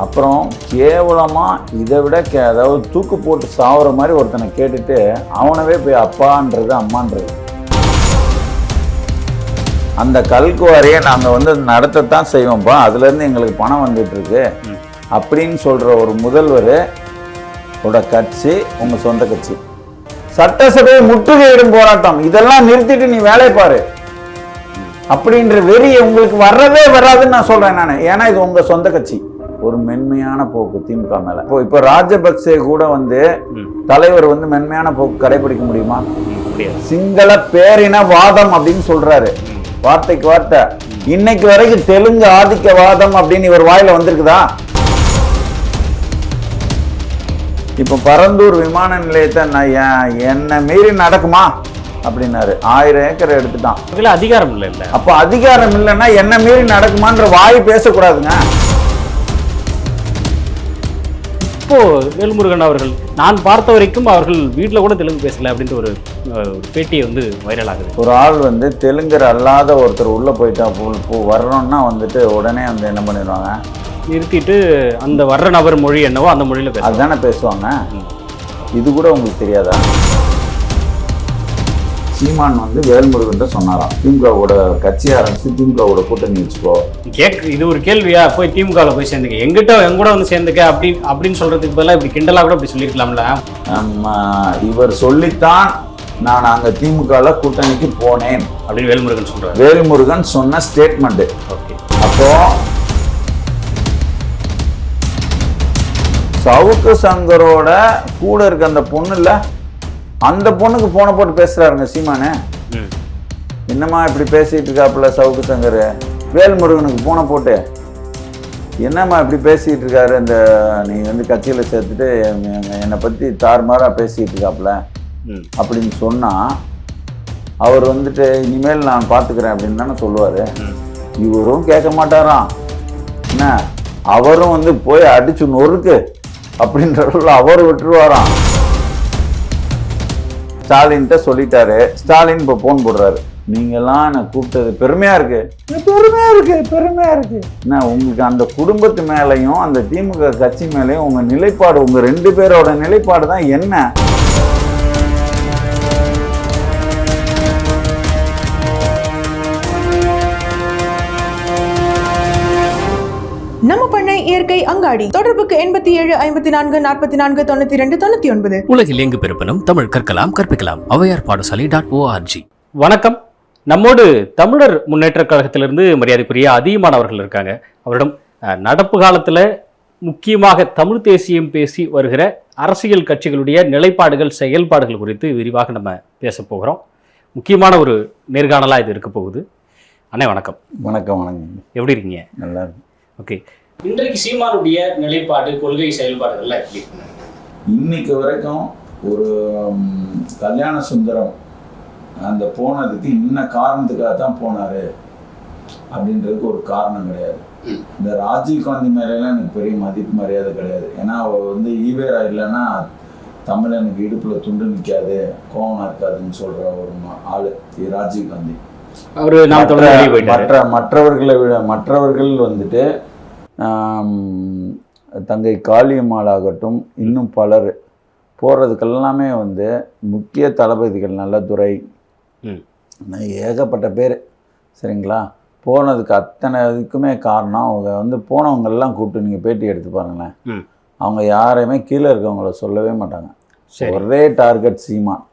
அப்புறம் கேவலமாக இதை விட அதாவது தூக்கு போட்டு சாவுற மாதிரி ஒருத்தனை கேட்டுட்டு அவனவே போய் அப்பான்றது அம்மான்றது. அந்த கல்குவாரியை நாங்கள் நடத்தத்தான் செய்வோம்ப்பா, அதுலேருந்து எங்களுக்கு பணம் வந்துட்டுருக்கு அப்படின்னு சொல்கிற ஒரு முதல்வர் கட்சி உங்கள் சொந்த கட்சி. சட்டசபையை முற்றுகையிடும் போராட்டம், இதெல்லாம் நிறுத்திட்டு நீ வேலை பாரு அப்படின்ற வெறி உங்களுக்கு வர்றதே வராதுன்னு நான் சொல்கிறேன் நான். ஏன்னா இது உங்கள் சொந்த கட்சி. ஒரு மென்மையான போக்கு திமுக மேல. இப்போ ராஜபக்சே கூட தலைவர் மென்மையான போக்கு கடைபிடிக்க முடியுமா? சிங்கள பேரினவாதம் அப்படின்னு சொல்றாரு, வார்த்தைக்கு வார்த்தை. இன்னைக்கு வரைக்கும் தெலுங்கு ஆதிக்கவாதம் அப்படின்னு இவர் வாயில வந்திருக்குதா? இப்ப பரந்தூர் விமான நிலையத்தை நான் என்ன மீறி நடக்குமா அப்படின்னாரு. 1000 ஏக்கர் எடுத்துட்டான். அதிகாரம் இல்லை. அப்ப அதிகாரம் இல்லைன்னா என்ன மீறி நடக்குமான்ற வாய் பேசக்கூடாதுங்க. இப்போ வேல்முருகன் அவர்கள் நான் பார்த்த வரைக்கும் அவர்கள் வீட்டில் கூட தெலுங்கு பேசல அப்படின்ற ஒரு பேட்டியை வைரல் ஆகுது. ஒரு ஆள் தெலுங்கர் அல்லாத ஒருத்தர் உள்ள போயிட்டா வரணும்னா உடனே என்ன பண்ணிடுவாங்க, நிறுத்திட்டு அந்த வர்ற நபர் மொழி என்னவோ அந்த மொழியில அதுதானே பேசுவாங்க. இது கூட உங்களுக்கு தெரியாதா? சீமான் வேல்முருகன் சொன்னாராம், திமுகவோட கட்சி ஆரம்பிச்சு திமுகவோட கூட்டணி வச்சுக்கோ. இது ஒரு கேள்வியா? போய் திமுகவில் போய் சேர்ந்துக்க, எங்கூட சேர்ந்துக்க அப்படின்னு சொல்றதுக்கு பதிலாக இப்படி கிண்டலா கூட இப்படி சொல்லியிருக்கலாம்ல. இவர் சொல்லித்தான் நான் அங்க திமுகல கூட்டணிக்கு போனேன் அப்படின்னு வேல்முருகன் சொல்றாரு. வேல்முருகன் சொன்ன ஸ்டேட்மெண்ட். அப்போ சவுக்கு சங்கரோட கூட இருக்க அந்த பொண்ணு இல்ல, அந்த பொண்ணுக்கு போன போட்டு பேசுறாருங்க சீமானு. என்னம்மா இப்படி பேசிட்டு இருக்காப்புல சவுக்கு சங்கர், வேல்முருகனுக்கு போன போட்டு என்னம்மா இப்படி பேசிட்டு இருக்காரு, இந்த நீ கட்சியில சேர்த்துட்டு என்னை பத்தி தாறுமாறா பேசிட்டு இருக்காப்புல அப்படின்னு சொன்னா அவர் இனிமேல் நான் பாத்துக்கிறேன் அப்படின்னு தானே சொல்லுவாரு. இவரும் கேட்க மாட்டாராம். என்ன அவரும் போய் அடிச்சு நொறுக்கு அப்படின்ற அவர் விட்டுருவாராம். ஸ்டாலின்கிட்ட சொல்லிட்டாரு. ஸ்டாலின் இப்போ போன் போடுறாரு, நீங்கெல்லாம் என்னை கூப்பிட்டது பெருமையா இருக்கு. என்ன உங்களுக்கு அந்த குடும்பத்து மேலையும் அந்த திமுக கட்சி மேலையும் உங்க நிலைப்பாடு, உங்க 2 பேரோட நிலைப்பாடு தான் என்ன? நம்ம பண்ணை இயற்கை அங்காடி. தொடர்புக்கு 87 54 44 92 99. உலகில் எங்கு பிறப்பினும் தமிழ் கற்கலாம் கற்பிக்கலாம். ஔவையார் பாடசாலை.org. வணக்கம். நம்மோடு தமிழர் முன்னேற்ற கழகத்திலிருந்து மரியாதைக்குரிய அதிகமான அவர்கள் இருக்காங்க. அவரிடம் நடப்பு காலத்துல முக்கியமாக தமிழ் தேசியம் பேசி வருகிற அரசியல் கட்சிகளுடைய நிலைப்பாடுகள், செயல்பாடுகள் குறித்து விரிவாக நம்ம பேச போகிறோம். முக்கியமான ஒரு நேர்காணலா இது இருக்க போகுது. அண்ணே வணக்கம். வணக்கம். வணக்கம். எப்படி இருக்கீங்க? நல்லா இருக்கு. ஓகே, இன்றைக்கு சீமானுடைய நிலைப்பாடு, கொள்கை, செயல்பாடுகள்லாம் எப்படி? இன்னைக்கு வரைக்கும் ஒரு கல்யாண சுந்தரம் அந்த போனதுக்கு இன்ன காரணத்துக்காக தான் போனாரு அப்படின்றதுக்கு ஒரு காரணம் கிடையாது. இந்த ராஜீவ் காந்தி மேலாம் எனக்கு பெரிய மதிப்பு மரியாதை கிடையாது. ஏன்னா அவர் ஈவேரா இல்லைன்னா தமிழனுக்கு இடுப்புல துண்டு நிற்காது, கோவம் இருக்காதுன்னு சொல்ற ஒரு ஆளு ராஜீவ் காந்தி. மற்றவர்களை விட மற்றவர்கள் தங்கை காளியம்மாள் ஆகட்டும், இன்னும் பலர் போடுறதுக்கெல்லாமே முக்கிய தளபதிகள், நல்லதுரை, ஏகப்பட்ட பேர் சரிங்களா, போனதுக்கு அத்தனை இதுக்குமே காரணம் அவங்க போனவங்கெல்லாம் கூப்பிட்டு நீங்கள் பேட்டி எடுத்து பாருங்களேன், அவங்க யாரையுமே கீழே இருக்கவங்கள சொல்லவே மாட்டாங்க. ஒரே டார்கெட் சீமான்.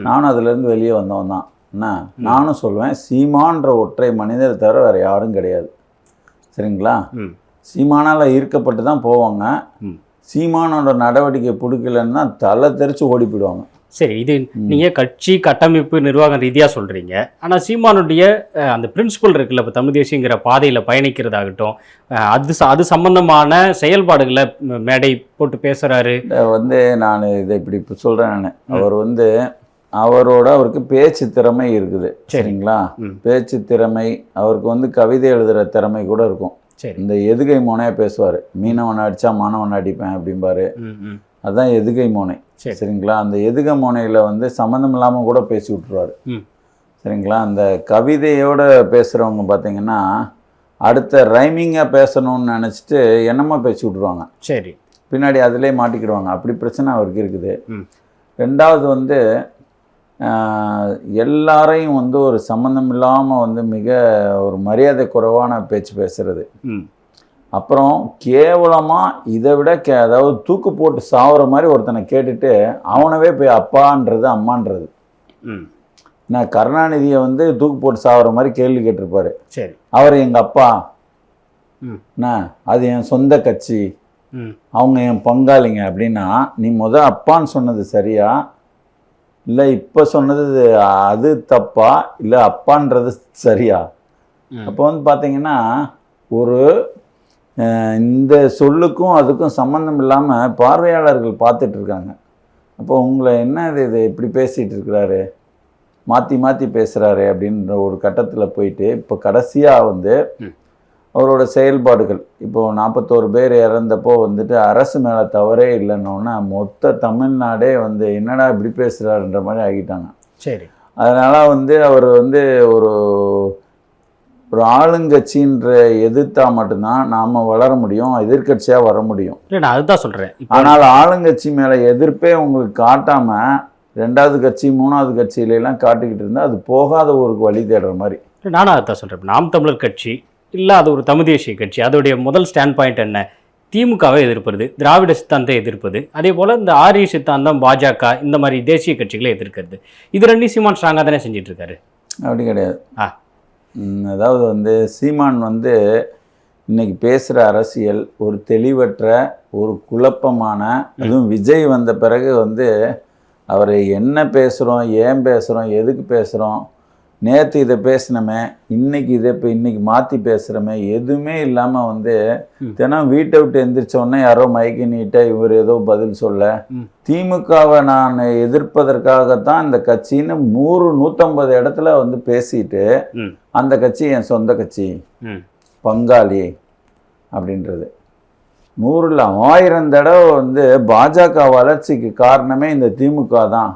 நானும் அதுலேருந்து வெளியே வந்தவன் தான். என்ன நானும் சொல்லுவேன், சீமான்ற ஒற்றை மனிதரை தவிர வேறு யாரும் கிடையாது சரிங்களா. சீமானால் ஈர்க்கப்பட்டு தான் போவாங்க. சீமானோட நடவடிக்கை பிடிக்கலன்னு தான் தலை தெரிச்சு ஓடி போயிடுவாங்க. சரி, இது நீங்கள் கட்சி கட்டமைப்பு நிர்வாகம் ரீதியாக சொல்கிறீங்க. ஆனால் சீமானுடைய அந்த பிரின்சிபல் இருக்குல்ல, இப்போ தமிழ் தேசியங்கிற பாதையில் பயணிக்கிறதாகட்டும், அது சம்பந்தமான செயல்பாடுகளை மேடை போட்டு பேசுகிறாரு. நான் இதை இப்படி இப்போ சொல்கிறேன். நான் அவர் அவருக்கு பேச்சு திறமை இருக்குது சரிங்களா. பேச்சு திறமை, அவருக்கு கவிதை எழுதுகிற திறமை கூட இருக்கும். இந்த எதுகை மோனையா பேசுவார். மீனவனை அடித்தா மாணவனை அடிப்பேன் அப்படிம்பாரு. அதுதான் எதுகை மோனை சரிங்களா. அந்த எதுகை மோனையில் சம்மந்தம் இல்லாமல் கூட பேசி விட்டுருவார் சரிங்களா. அந்த கவிதையோடு பேசுகிறவங்க பார்த்தீங்கன்னா அடுத்த ரைமிங்காக பேசணும்னு நினச்சிட்டு என்னமோ பேசி விட்ருவாங்க. சரி. பின்னாடி அதிலே மாட்டிக்கிடுவாங்க. அப்படி பிரச்சனை அவருக்கு இருக்குது. ம். ரெண்டாவது வந்து எல்லாரையும் வந்து ஒரு சம்மந்தம் இல்லாமல் வந்து மிக ஒரு மரியாதை குறைவான பேச்சு பேசுறது. அப்புறம் கேவலமாக இதை விட அதாவது தூக்கு போட்டு சாவுற மாதிரி ஒருத்தனை கேட்டுட்டு அவனவே போய் அப்பான்றது அம்மான்றது. நான் கருணாநிதியை வந்து தூக்கு போட்டு சாவுற மாதிரி கேள்வி கேட்டிருப்பாரு. சரி. அவர் எங்கள் அப்பா, அது என் சொந்த கட்சி, அவங்க என் பங்காளிங்க அப்படின்னா நீ அப்பான்னு சொன்னது சரியா இல்லை இப்போ சொன்னது அது தப்பா இல்லை அப்பான்றது சரியா? அப்போ வந்து பார்த்தீங்கன்னா ஒரு இந்த சொல்லுக்கும் அதுக்கும் சம்மந்தம் இல்லாமல் பார்வையாளர்கள் பார்த்துட்டு இருக்காங்க. அப்போ உங்களை என்ன இது இப்படி பேசிகிட்டு இருக்கிறாரு, மாற்றி மாற்றி பேசுகிறாரு அப்படின்ற ஒரு கட்டத்தில் போயிட்டு இப்போ கடைசியாக வந்து அவரோட செயல்பாடுகள் இப்போது 41 பேர் இறந்தப்போ வந்துட்டு அரசு மேலே தவறே இல்லைன்னொன்னா மொத்த தமிழ்நாடே வந்து என்னடா இப்படி பேசுகிறாருன்ற மாதிரி ஆகிட்டாங்க. சரி. அதனால் வந்து அவர் வந்து ஒரு ஆளுங்கட்சின்ற எதிர்த்தா மட்டும்தான் நாம் வளர முடியும், எதிர்கட்சியாக வர முடியும். இல்லை, நான் அதுதான் சொல்கிறேன். ஆனால் ஆளுங்கட்சி மேலே எதிர்ப்பே உங்களுக்கு காட்டாமல் 2வது கட்சி 3வது கட்சியிலெல்லாம் காட்டிக்கிட்டு இருந்தால் அது போகாத ஊருக்கு வழி தேடுற மாதிரி. நானும் அதுதான் சொல்கிறேன். நாம் தமிழர் கட்சி இல்லை, அது ஒரு தமிழ் தேசிய கட்சி. அதோடைய முதல் ஸ்டாண்ட் பாயிண்ட் என்ன? திமுகவை எதிர்ப்பது, திராவிட சித்தாந்தத்தை எதிர்ப்பது, அதே போல் இந்த ஆரிய சித்தாந்தம், பாஜக, இந்த மாதிரி தேசிய கட்சிகளை எதிர்க்கிறது. இது ரெண்டையும் சீமான் ஸ்ட்ராங்காக தானே செஞ்சிட்டு இருக்காரு. அப்படி கிடையாது. அதாவது வந்து சீமான் வந்து இன்னைக்கு பேசுகிற அரசியல் ஒரு தெளிவற்ற ஒரு குழப்பமான, அதுவும் விஜய் வந்த பிறகு வந்து அவர் என்ன பேசுகிறோம், ஏன் பேசுகிறோம், எதுக்கு பேசுகிறோம், நேற்று இதை பேசினோமே, இன்னைக்கு இதை இப்போ இன்னைக்கு மாற்றி பேசுகிறோமே, எதுவுமே இல்லாமல் வந்து தினம் வீட்டை விட்டு எந்திரிச்சோடனே யாரோ மைக்கு நீட்ட இவர் ஏதோ பதில் சொல்ல, திமுகவை நான் எதிர்ப்பதற்காகத்தான் இந்த கட்சின்னு 150 இடத்துல வந்து பேசிட்டு அந்த கட்சி என் சொந்த கட்சி, பங்காளி அப்படின்றது 100 இல்லை 1000 தடவை வந்து பாஜக வளர்ச்சிக்கு காரணமே இந்த திமுக தான்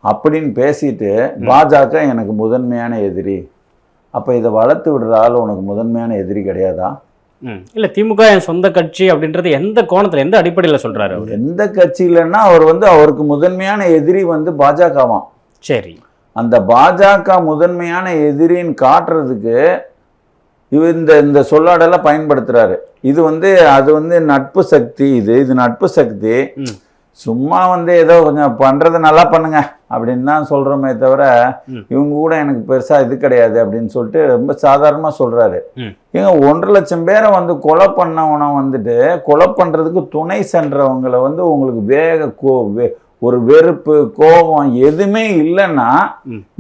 அப்படின்னு பேசிட்டு பாஜக எனக்கு முதன்மையான எதிரி. அப்போ இதை வளர்த்து விடுற ஆள் உனக்கு முதன்மையான எதிரி கிடையாதா? இல்லை, திமுக என் சொந்த கட்சி அப்படின்றது எந்த கோணத்தில், எந்த அடிப்படையில் சொல்கிறாரு? அவர் எந்த கட்சியிலன்னா அவர் வந்து அவருக்கு முதன்மையான எதிரி வந்து பாஜகவான். சரி. அந்த பாஜக முதன்மையான எதிரின்னு காட்டுறதுக்கு இவர் இந்த சொல்லாடெல்லாம் பயன்படுத்துறாரு. இது வந்து அது வந்து நட்பு சக்தி, இது நட்பு சக்தி. சும்மா வந்து ஏதோ கொஞ்சம் பண்ணுறது நல்லா பண்ணுங்க அப்படின்னு தான் சொல்கிறோமே தவிர இவங்க கூட எனக்கு பெருசாக இது கிடையாது அப்படின்னு சொல்லிட்டு ரொம்ப சாதாரணமாக சொல்கிறாரு. ஏங்க 1.5 லட்சம் பேரை வந்து கொலை பண்ணவனை வந்துட்டு கொலை பண்ணுறதுக்கு துணை சென்றவங்களை வந்து உங்களுக்கு ஒரு வெறுப்பு, கோபம் எதுவுமே இல்லைன்னா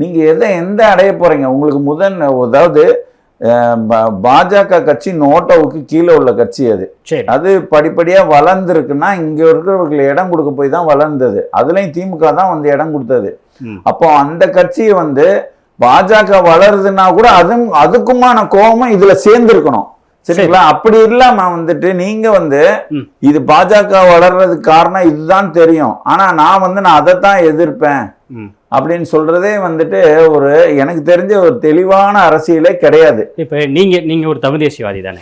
நீங்கள் எந்த அடைய போகிறீங்க? உங்களுக்கு அதாவது பாஜக கட்சி நோட்டாவுக்கு கீழே உள்ள கட்சி. அது படிப்படியா வளர்ந்துருக்குன்னா இங்க இருக்கிறவர்கள் இடம் கொடுக்க போய் தான் வளர்ந்தது. அதுலயும் திமுக தான் வந்து இடம் கொடுத்தது. அப்போ அந்த கட்சியை வந்து பாஜக வளருதுன்னா கூட அதுக்குமான கோபமும் இதுல சேர்ந்துருக்கணும். சரிங்களா? அப்படி இல்லாம வந்துட்டு நீங்க வந்து இது பாஜக வளர்றதுக்கு காரணம் இதுதான் தெரியும், ஆனா நான் அதைத்தான் எதிர்ப்பேன் அப்படின்னு சொல்றதே வந்துட்டு ஒரு எனக்கு தெரிஞ்ச ஒரு தெளிவான அரசியலே கிடையாது. இப்ப நீங்க ஒரு தமிழ் தேசியவாதி தானே.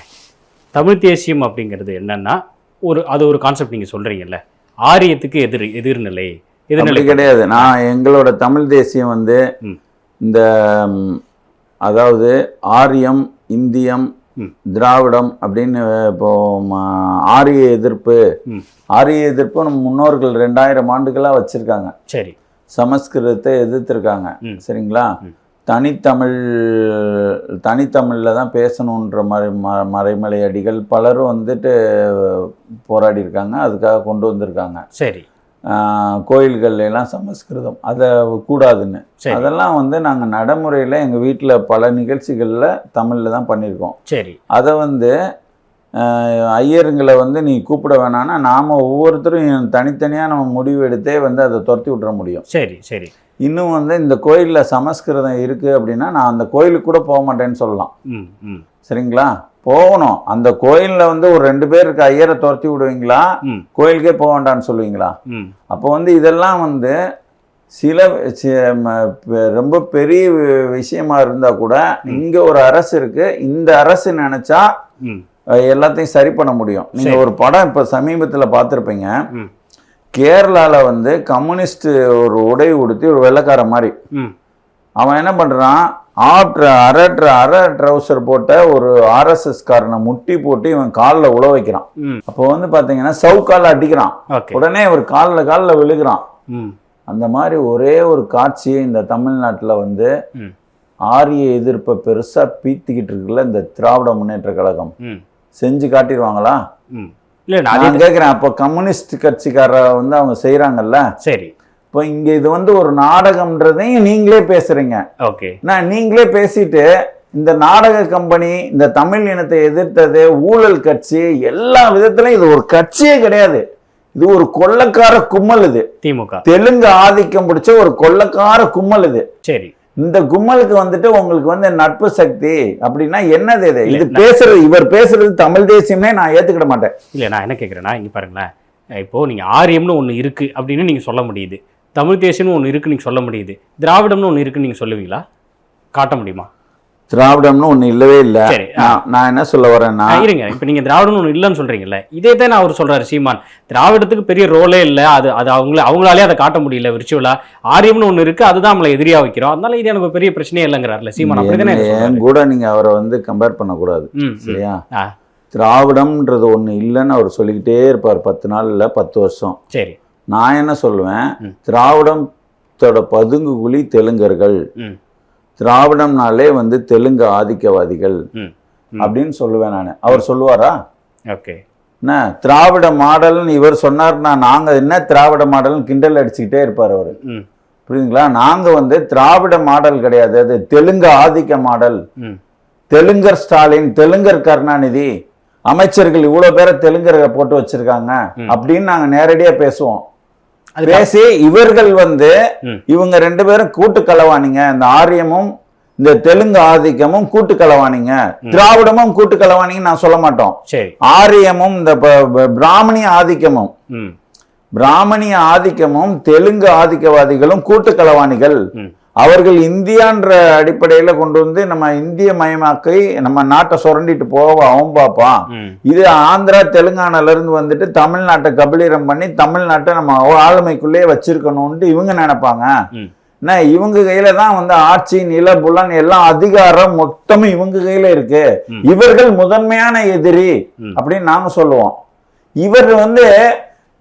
தமிழ் தேசியம் அப்படிங்கிறது என்னன்னா அது ஒரு கான்செப்ட் நீங்க சொல்றீங்கல்ல, ஆரியத்துக்கு எதிர்நிலை கிடையாது. நான் எங்களோட தமிழ் தேசியம் வந்து இந்த அதாவது ஆரியம், இந்தியம், திராவிடம் அப்படின்னு இப்போ ஆரிய எதிர்ப்பு நம்ம முன்னோர்கள் 2000 ஆண்டுகளா வச்சிருக்காங்க. சரி. சமஸ்கிருதத்தை எதிர்த்திருக்காங்க. சரிங்களா? தனித்தமிழில் தான் பேசணுன்ற மறைமலை அடிகள் பலரும் வந்துட்டு போராடி இருக்காங்க, அதுக்காக கொண்டு வந்திருக்காங்க. சரி. கோயில்கள்லாம் சமஸ்கிருதம் அதை கூடாதுன்னு, அதெல்லாம் வந்து நாங்கள் நடைமுறையில் எங்கள் வீட்டில் பல நிகழ்ச்சிகளில் தமிழில் தான் பண்ணியிருக்கோம். சரி. அதை வந்து ஐயருங்களை வந்து நீ கூப்பிட வேணான்னா நாம் ஒவ்வொருத்தரும் தனித்தனியாக நம்ம முடிவு எடுத்தே வந்து அதை துரத்தி விட்டுற முடியும். சரி சரி. இன்னும் வந்து இந்த கோயிலில் சமஸ்கிருதம் இருக்குது அப்படின்னா நான் அந்த கோயிலுக்கு கூட போக மாட்டேன்னு சொல்லலாம். சரிங்களா? போகணும். அந்த கோயிலில் வந்து ஒரு 2 பேர் இருக்க ஐயரை துரத்தி விடுவீங்களா? கோயிலுக்கே போக வேண்டான்னு சொல்லுவீங்களா? அப்போ வந்து இதெல்லாம் வந்து சில ரொம்ப பெரிய விஷயமா இருந்தா கூட இங்க ஒரு அரசு இருக்கு, இந்த அரசு நினைச்சா எல்லாத்தையும் சரி பண்ண முடியும். நீங்க ஒரு படம் இப்ப சமீபத்துல பார்த்திருப்பீங்க, கேரளால வந்து கம்யூனிஸ்ட் ஒரு உடை உடுத்தி ஒரு வெள்ளைக்கார மாதிரி அவன் என்ன பண்றான், அரை ட்ரௌசர் போட்ட ஒரு ஆர்எஸ்எஸ் காரனை முட்டி போட்டு இவன் காலில் உழ வைக்கிறான். அப்போ வந்து பாத்தீங்கன்னா சவுக்கால அடிக்கிறான், உடனே ஒரு காலில் விழுகிறான். அந்த மாதிரி ஒரே ஒரு காட்சியை இந்த தமிழ்நாட்டில் வந்து ஆரிய எதிர்ப்பை பெருசா பீத்திக்கிட்டு இருக்குல்ல இந்த திராவிட முன்னேற்ற கழகம், செஞ்சு காட்டிடுவாங்களா? நான் கேட்கிறேன். அப்போ கம்யூனிஸ்ட் கட்சிக்கார வந்து அவங்க செய்யறாங்கல்ல, சரி, இப்போ இங்க இது வந்து ஒரு நாடகம்ன்றதையும் நீங்களே பேசுறீங்க. ஓகே, நான் நீங்களே பேசிட்டு இந்த நாடக கம்பெனி, இந்த தமிழ் இனத்தை எதிர்த்தது ஊழல் கட்சி, எல்லா விதத்திலையும் இது ஒரு கட்சியே கிடையாது, இது ஒரு கொள்ளக்கார கும்மல். இது திமுக தெலுங்கு ஆதிக்கம் பிடிச்ச ஒரு கொள்ளக்கார கும்மல் இது. சரி, இந்த கும்மலுக்கு வந்துட்டு உங்களுக்கு வந்து நட்பு சக்தி அப்படின்னா என்னது? இது பேசுறது, இவர் பேசுறது தமிழ் தேசியமே நான் ஏத்துக்கிட மாட்டேன். இல்ல, நான் என்ன கேட்கிறேன்னா, இங்க பாருங்களேன், இப்போ நீங்க ஆரியம்னு ஒண்ணு இருக்கு அப்படின்னு நீங்க சொல்ல முடியுது, தமிழ் தேசியம்னு ஒண்ணு இருக்கு நீங்க சொல்ல முடியுது, திராவிடம்னு ஒண்ணு இருக்குன்னு நீங்க சொல்லுவீங்களா? காட்ட முடியுமா? திராவிடம்னு ஒண்ணு இல்லவே இல்லை. நான் என்ன சொல்ல வரேன்னா, இருங்க, இப்ப நீங்க திராவிடம்னு ஒண்ணு இல்லைன்னு சொல்றீங்கல்ல, இதே தான் அவர் சொல்றாரு சீமான். திராவிடத்துக்கு பெரிய ரோலே இல்லை, அது அவங்களாலே அதை காட்ட முடியல விர்ச்சுவலா. ஆரியம்னு ஒண்ணு இருக்கு, அதுதான் நம்மளை எதிரியா வைக்கிறோம், அதனால இது எனக்கு பெரிய பிரச்சனையே இல்லைங்கிறாருல சீமான். அப்படிதானே கூட நீங்க அவரை வந்து கம்பேர் பண்ணக்கூடாது, சரியா? திராவிடம்ன்றது ஒண்ணு இல்லைன்னு அவர் சொல்லிக்கிட்டே இருப்பார், 10 நாள் இல்ல 10 வருஷம். சரி, நான் என்ன சொல்லுவேன், திராவிடத்தோட பதுங்கு குழி தெலுங்கர்கள், திராவிடம்னாலே வந்து தெலுங்கு ஆதிக்கவாதிகள் அப்படின்னு சொல்லுவேன் நான். அவர் சொல்லுவாரா? ஓகே, என்ன திராவிட மாடல்னு இவர் சொன்னார்னா நாங்க என்ன திராவிட மாடல்னு கிண்டல் அடிச்சுக்கிட்டே இருப்பார் அவரு, புரியுதுங்களா? நாங்க வந்து திராவிட மாடல் கிடையாது, அது தெலுங்கு ஆதிக்க மாடல். தெலுங்கர் ஸ்டாலின், தெலுங்கர் கருணாநிதி, அமைச்சர்கள் இவ்வளவு பேரை தெலுங்கரை போட்டு வச்சிருக்காங்க அப்படின்னு நாங்க நேரடியா பேசுவோம். பேசி இவர்கள் வந்து இவங்க 2 பேரும் கூட்டு கலவானிங்க, இந்த ஆரியமும் இந்த தெலுங்கு ஆதிக்கமும் கூட்டு கலவானிங்க, திராவிடமும் கூட்டு கலவானிங்க நான் சொல்ல மாட்டோம். ஆரியமும் இந்த பிராமணிய ஆதிக்கமும் தெலுங்கு ஆதிக்கவாதிகளும் கூட்டு கலவாணிகள். அவர்கள் இந்தியான்ற அடிப்படையில கொண்டு வந்து நம்ம இந்திய மயமாக்கி நம்ம நாட்டை சுரண்டிட்டு போவோம் பார்ப்பான். இது ஆந்திரா தெலுங்கானால இருந்து வந்துட்டு தமிழ்நாட்டை கபலீரம் பண்ணி தமிழ்நாட்டை நம்ம ஆளுமைக்குள்ளே வச்சிருக்கணும்னு இவங்க நினைப்பாங்க. இவங்க கையில தான் வந்து ஆட்சி, நில, புலன் எல்லாம் அதிகாரம் மொத்தமும் இவங்க கையில இருக்கு. இவர்கள் முதன்மையான எதிரி அப்படின்னு நாங்க சொல்லுவோம். இவர் வந்து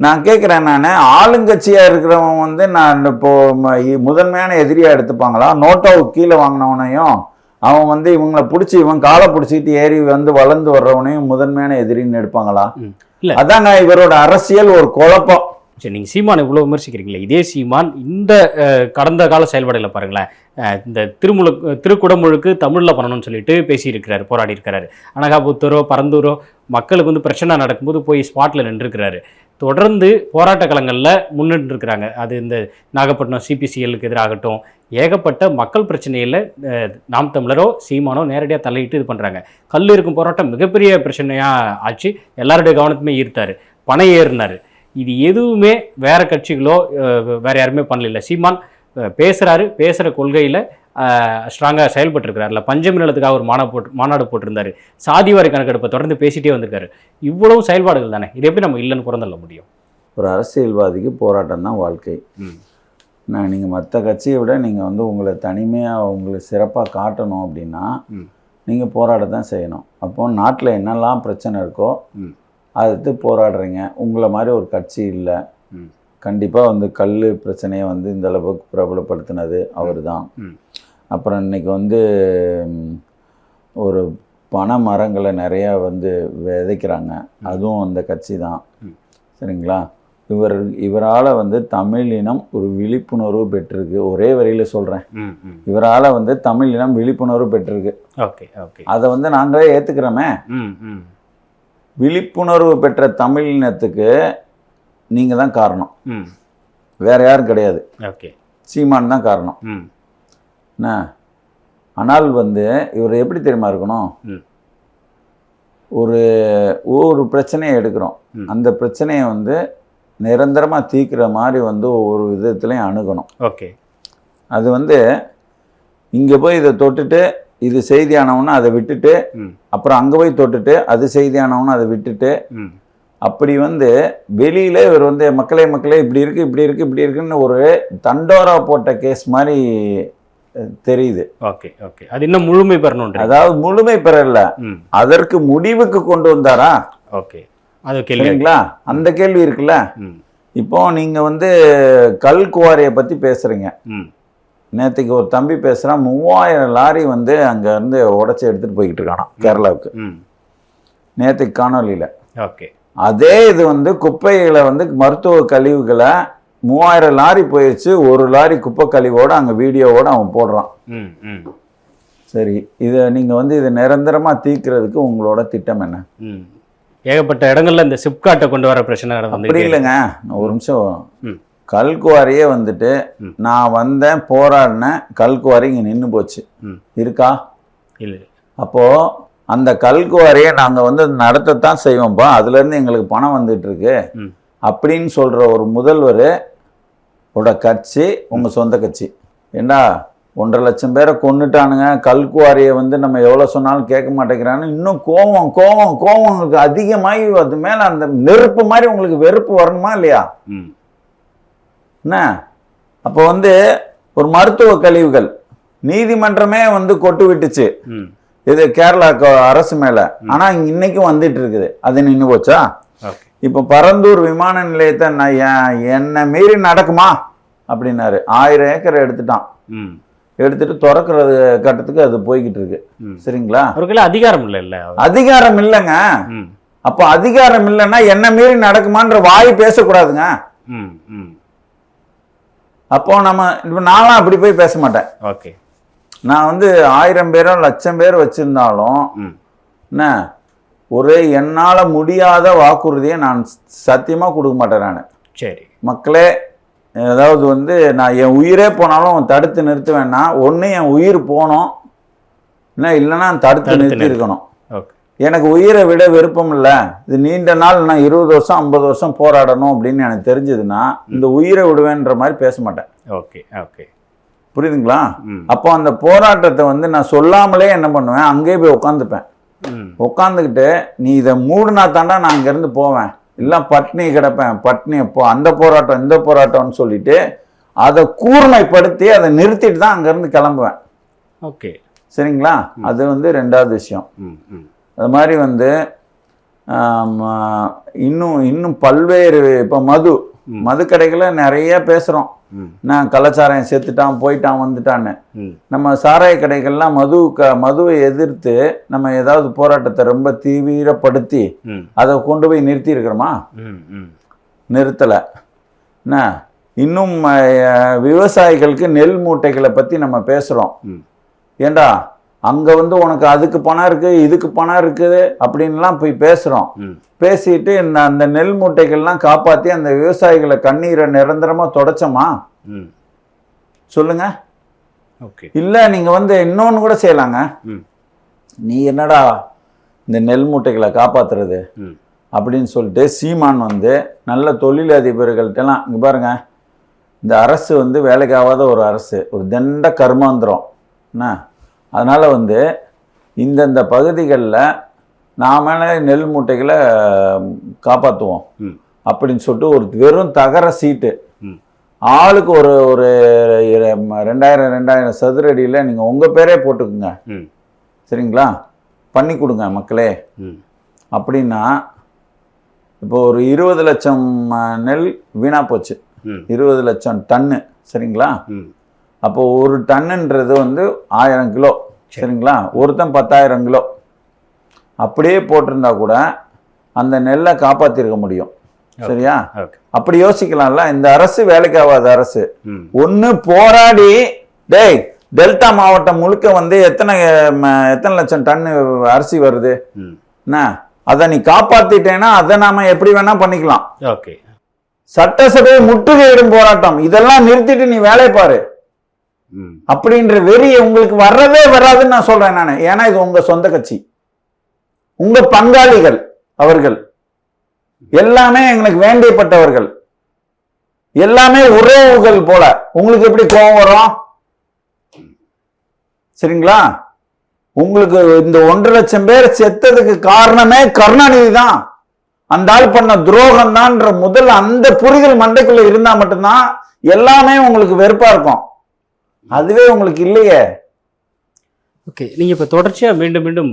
நான் கேட்கிறேன், நான் ஆளுங்கட்சியா இருக்கிறவன் வந்து நான் இப்போ முதன்மையான எதிரியா எடுத்துப்பாங்களா? நோட்டாவுக்கு கீழே வாங்கினவனையும் அவன் வந்து இவங்களை பிடிச்சி இவன் காலை பிடிச்சிட்டு ஏறி வந்து வளர்ந்து வர்றவனையும் முதன்மையான எதிரின்னு எடுப்பாங்களா? அதாங்க இவரோட அரசியல் ஒரு குழப்பம். சரி, நீங்கள் சீமான் இவ்வளோ விமர்சிக்கிறீங்களே, இதே சீமான் இந்த கடந்த கால செயல்பாடுகளை பாருங்களேன். இந்த திருக்குடமுழுக்கு தமிழில் பண்ணணும்னு சொல்லிட்டு பேசியிருக்கிறாரு, போராடி இருக்கிறாரு. அனகாபுத்தூரோ பரந்தூரோ மக்களுக்கு வந்து பிரச்சனை நடக்கும்போது போய் ஸ்பாட்டில் நின்றுருக்கிறாரு. தொடர்ந்து போராட்ட களங்களில் முன்னிட்டு இருக்கிறாங்க. அது இந்த நாகப்பட்டினம் சிபிசிஎல்லுக்கு எதிராகட்டும், ஏகப்பட்ட மக்கள் பிரச்சனையில் நாம் தமிழரோ சீமானோ நேரடியாக தலையிட்டு இது பண்ணுறாங்க. கல் இருக்கும் போராட்டம் மிகப்பெரிய பிரச்சனையாக ஆச்சு, எல்லாருடைய கவனத்துமே ஈர்த்தாரு, பணை ஏறினார். இது எதுவுமே வேற கட்சிகளோ வேற யாருமே பண்ணல. சீமான் பேசுகிறாரு, பேசுகிற கொள்கையில் ஸ்ட்ராங்காக செயல்பட்டுருக்கிறாருல. பஞ்சமி நிலத்துக்காக ஒரு மாநாடு போட்டிருந்தாரு, சாதிவாரி கணக்கெடுப்பை தொடர்ந்து பேசிகிட்டே வந்திருக்காரு. இவ்வளவு செயல்பாடுகள் தானே, இது எப்படி நம்ம இல்லைன்னு புறந்தள்ள முடியும்? ஒரு அரசியல்வாதிக்கு போராட்டம் தான் வாழ்க்கை. நீங்கள் மற்ற கட்சியை விட நீங்கள் வந்து உங்களை தனிமையாக உங்களை சிறப்பாக காட்டணும் அப்படின்னா நீங்கள் போராட தான் செய்யணும். அப்போ நாட்டில் என்னெல்லாம் பிரச்சனை இருக்கோ அதுக்கு போராடுறீங்க. உங்களை மாதிரி ஒரு கட்சி இல்லை. கண்டிப்பாக வந்து கல் பிரச்சனையை வந்து இந்த அளவுக்கு பிரபலப்படுத்தினது அவர் தான். அப்புறம் இன்னைக்கு வந்து ஒரு பனை மரங்களை நிறையா வந்து விதைக்கிறாங்க, அதுவும் அந்த கட்சி தான், சரிங்களா? இவரால் வந்து தமிழ் இனம் ஒரு விழிப்புணர்வு பெற்றிருக்கு. ஒரே வரியில் சொல்கிறேன், இவரால் வந்து தமிழ் இனம் விழிப்புணர்வு பெற்றிருக்கு. ஓகே ஓகே, அதை வந்து நாங்களே ஏற்றுக்கிறோமே. விழிப்புணர்வு பெற்ற தமிழ் இனத்துக்கு நீங்க தான் காரணம், வேற யாரும் கிடையாது. சீமான் தான் காரணம். என்ன ஆனால் வந்து இவர் எப்படி தெரியுமா இருக்கணும், ஒரு பிரச்சனையை எடுக்கிறோம், அந்த பிரச்சனையை வந்து நிரந்தரமாக தீர்க்கிற மாதிரி வந்து ஒவ்வொரு விதத்துலையும் அணுகணும். ஓகே. அது வந்து இங்கே போய் இதை தொட்டுட்டு இது செய்தியானவொன்னு அதை விட்டுட்டு அப்புறம் அங்கே போய் தொட்டுட்டு அது செய்தியானவொன்னு அதை விட்டுட்டு அப்படி வந்து வெளியில் இவர் வந்து மக்களே இப்படி இருக்குது இப்படி இருக்குது இப்படி இருக்குன்னு ஒரு தண்டோரா போட்ட கேஸ் மாதிரி தெரியுது. Okay okay. அது இன்னும் முழுமை பெறணும். அதாவது முழுமை பெறல, அதற்கு முடிவுக்கு கொண்டு வந்தாரா? ஓகே. அது கேள்விங்களா? அந்த கேள்வி இருக்குல்ல. இப்போ நீங்க வந்து கல் குவாரியை பத்தி பேசுறீங்க. நேற்றுக்கு ஒரு தம்பி பேசுறான், 3000 லாரி வந்து அங்க இருந்து உடைச்சு எடுத்துட்டு போய்கிட்டு இருக்கானா கேரளாவுக்கு. நேற்றுக்கு காணொலியில. ஓகே. அதே இது வந்து குப்பைகளை வந்து மருத்துவ கழிவுகளை 3000 லாரி போயிடுச்சு, ஒரு லாரி குப்பை கழிவோட அங்க வீடியோவோட அவன் போடுறான். சரி, இதை நீங்க வந்து இதை நிரந்தரமா தீர்க்கிறதுக்கு உங்களோட திட்டம் என்ன? ஏகப்பட்ட இடங்கள்ல இந்த சிப்காட்டை கொண்டு வர பிரச்சனை அப்படி இல்லைங்க. ஒரு நிமிஷம். கல்குவாரியே வந்துட்டு நான் வந்தேன் போராடினேன், கல்குவாரி இங்க நின்று போச்சு இருக்கா? இல்லை. அப்போ அந்த கல்குவாரியை நாங்க வந்து நடத்தத்தான் செய்வோம்ப்பா, அதுல இருந்து எங்களுக்கு பணம் வந்துட்டு இருக்கு அப்படின்னு சொல்ற ஒரு முதல்வர் உட கட்சி உங்க சொந்த கட்சி. ஏண்டா 1.5 லட்சம் பேரை கொண்டுட்டானுங்க, கல்குவாரியை வந்து நம்ம எவ்வளோ சொன்னாலும் கேட்க மாட்டேங்கிறான்னு இன்னும் கோவம் உங்களுக்கு அதிகமாகி அது மேலே அந்த நெருப்பு மாதிரி உங்களுக்கு வெறுப்பு வரணுமா இல்லையா? என்ன அப்போ வந்து ஒரு மருத்துவ கழிவுகள் நீதிமன்றமே வந்து கொட்டு விட்டுச்சு இது கேரளா அரசு மேலே. ஆனால் இன்னைக்கும் வந்துட்டு இருக்குது, அது நின்று போச்சா? இப்போ பரந்தூர் விமான நிலையத்தை நான் என்னை மீறி நடக்குமா அப்படின்னாரு. 1000 ஏக்கர் எடுத்துட்டான். எடுத்துட்டு திறக்கிறது கட்டத்துக்கு அது போய்கிட்டு இருக்கு. சரிங்களா? அவருக்கு அதிகாரம் இல்ல. அதிகாரம் இல்லைங்க. அப்ப அதிகாரம் இல்லைன்னா என்ன மீறி நடக்குமான்ற வாய் பேசக்கூடாதுங்க. அப்போ நம்ம இப்ப நானும் அப்படி போய் பேச மாட்டேன். ஓகே. நான் வந்து 1000 பேரோ 1,00,000 பேர் வச்சிருந்தாலும் என்ன ஒரு என்னால முடியாத வாக்குறுதியை நான் சத்தியமா கொடுக்க மாட்டேன் நான். சரி மக்களே, அதாவது வந்து நான் என் உயிரே போனாலும் தடுத்து நிறுத்துவேன்னா, ஒன்று என் உயிர் போனோம், இல்லைன்னா தடுத்து நிறுத்தி இருக்கணும். எனக்கு உயிரை விட விருப்பம் இல்லை, இது நீண்ட நாள் நான் 20 வருஷம் 50 வருஷம் போராடணும் அப்படின்னு எனக்கு தெரிஞ்சதுன்னா இந்த உயிரை விடுவேன்ற மாதிரி பேச மாட்டேன். ஓகே ஓகே, புரியுதுங்களா? அப்போ அந்த போராட்டத்தை வந்து நான் சொல்லாமலே என்ன பண்ணுவேன், அங்கேயே போய் உட்காந்துப்பேன். உட்காந்துக்கிட்டு நீ இதை மூடுனா தாண்டா நான் இங்கேருந்து போவேன், இல்லை பட்னி கிடப்பேன், பட்னி அப்போ அந்த போராட்டம் இந்த போராட்டம்னு சொல்லிட்டு அதை கூர்மைப்படுத்தி அதை நிறுத்திட்டு தான் அங்கேருந்து கிளம்புவேன். ஓகே, சரிங்களா? அது வந்து 2வது விஷயம். அது மாதிரி வந்து இன்னும் பல்வேறு இப்போ மது கடைகளை நிறைய பேசுகிறோம். நான் கள்ளச்சாராயம் செத்துட்டான் போயிட்டான் வந்துட்டான்னு. நம்ம சாராய கடைகள்லாம் மதுவை எதிர்த்து நம்ம ஏதாவது போராட்டத்தை ரொம்ப தீவிரப்படுத்தி அதை கொண்டு போய் நிறுத்தி இருக்கிறோமா? நிறுத்தலை. என்ன இன்னும் விவசாயிகளுக்கு நெல் மூட்டைகளை பற்றி நம்ம பேசுகிறோம். ஏண்டா அங்கே வந்து உனக்கு அதுக்கு பணம் இருக்குது இதுக்கு பணம் இருக்குது அப்படின்லாம் போய் பேசுகிறோம். பேசிட்டு அந்த நெல் மூட்டைகள்லாம் காப்பாற்றி அந்த விவசாயிகளை கண்ணீரை நிரந்தரமாக தொடச்சோமா? சொல்லுங்க. இல்லை நீங்கள் வந்து இன்னொன்று கூட செய்யலாங்க. நீ என்னடா இந்த நெல் மூட்டைகளை காப்பாற்றுறது அப்படின்னு சொல்லிட்டு சீமான் வந்து நல்ல தொழிலதிபர்கள்ட்டெல்லாம் இங்கே பாருங்க, இந்த அரசு வந்து வேலைக்கு ஆகாத ஒரு அரசு, ஒரு தண்ட கர்மாந்திரம் என்ன. அதனால் வந்து இந்தந்த பகுதிகளில் நாம நெல் மூட்டைகளை காப்பாற்றுவோம் அப்படின்னு சொல்லிட்டு ஒரு வெறும் தகர சீட்டு ஆளுக்கு ஒரு 2000 சதுர அடியில் நீங்கள் உங்கள் பேரே போட்டுக்குங்க. சரிங்களா? பண்ணி கொடுங்க மக்களே. அப்படின்னா இப்போ ஒரு 20 லட்சம் நெல் வீணா போச்சு, 20 லட்சம் டன்னு. சரிங்களா? அப்போ ஒரு டன்னுன்றது வந்து 1000 கிலோ. சரிங்களா? ஒருத்தன் 10,000 கிலோ அப்படியே போட்டிருந்தா கூட அந்த நெல்லை காப்பாற்றிருக்க முடியும். சரியா? அப்படி யோசிக்கலாம்ல. இந்த அரசு வேலைக்கு ஆகாத அரசு. ஒன்று போராடி டெல்டா மாவட்டம் முழுக்க வந்து எத்தனை லட்சம் டன்னு அரிசி வருது என்ன, அதை நீ காப்பாத்திட்டேன்னா அதை நாம எப்படி வேணா பண்ணிக்கலாம். சட்டசபை முற்றுகையிடும் போராட்டம் இதெல்லாம் நிறுத்திட்டு நீ வேலையை பாரு அப்படின்ற வெறி உங்களுக்கு வரவே வராதுன்னு நான் சொல்றேன் நானு. ஏன்னா இது உங்க சொந்த கட்சி, உங்க பங்காளிகள், அவர்கள் எல்லாமே எங்களுக்கு வேண்டியப்பட்டவர்கள். எல்லாமே உறவுகள் போல. உங்களுக்கு எப்படி கோபம் வரும்? சரிங்களா? உங்களுக்கு இந்த 1.5 லட்சம் பேர் செத்ததுக்கு காரணமே கருணாநிதி தான், அந்த ஆள் பண்ண துரோகம் தான்ன்ற முதல் அந்த புரிதல் மண்டைக்குள்ள இருந்தா மட்டும்தான் எல்லாமே உங்களுக்கு வெறுப்பா இருக்கும். அதுவே உங்களுக்கு இல்லையே. ஓகே, நீங்க இப்ப தொடர்ச்சியா மீண்டும் மீண்டும்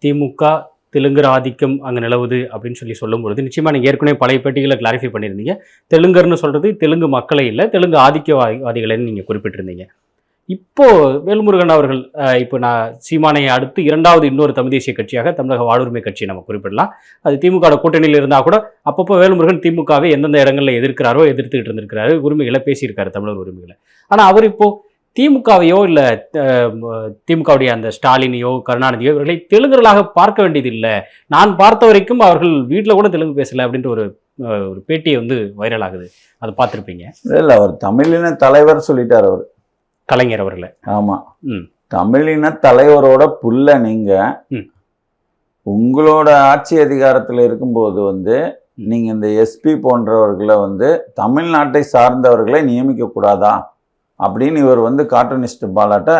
திமுக தெலுங்கர் ஆதிக்கம் அங்க நிலவுது அப்படின்னு சொல்லும்பொழுது, நிச்சயமா நீங்க ஏற்கனவே பழைய பேட்டிகளை கிளாரிஃபை பண்ணியிருந்தீங்க. தெலுங்கர்னு சொல்றது தெலுங்கு மக்களை இல்லை, தெலுங்கு ஆதிக்கவாதிகளைன்னு நீங்க குறிப்பிட்டிருந்தீங்க. இப்போ வேல்முருகன் அவர்கள் இப்போ நான் சீமானை அடுத்து இரண்டாவது இன்னொரு தமிழ் தேசிய கட்சியாக தமிழக வாழ்வுரிமை கட்சியை நம்ம குறிப்பிடலாம். அது திமுக கூட்டணியில் இருந்தால் கூட அப்பப்போ வேல்முருகன் திமுகவை எந்தெந்த இடங்களில் எதிர்க்கிறாரோ எதிர்த்துக்கிட்டு இருந்திருக்கிறாரு, உரிமைகளை பேசியிருக்காரு, தமிழர் உரிமைகளை. ஆனால் அவர் இப்போ திமுகவையோ இல்லை திமுகவுடைய அந்த ஸ்டாலினையோ கருணாநிதியோ இவர்களை தெலுங்கர்களாக பார்க்க வேண்டியது இல்லை, நான் பார்த்த வரைக்கும் அவர்கள் வீட்டில் கூட தெலுங்கு பேசலை அப்படின்ற ஒரு பேட்டியை வைரல் ஆகுது. அதை பார்த்துருப்பீங்க. இல்லை, அவர் தமிழின தலைவர் சொல்லிட்டார் அவர், கலைஞர் அவர்களை. ஆமா, தமிழின தலைவரோட புள்ள நீங்க. உங்களோட ஆட்சி அதிகாரத்தில் இருக்கும்போது நீங்க இந்த எஸ்பி போன்றவர்களை தமிழ்நாட்டை சார்ந்தவர்களை நியமிக்க கூடாதா அப்படின்னு இவர் கார்ட்டூனிஸ்ட் பாலாட்ட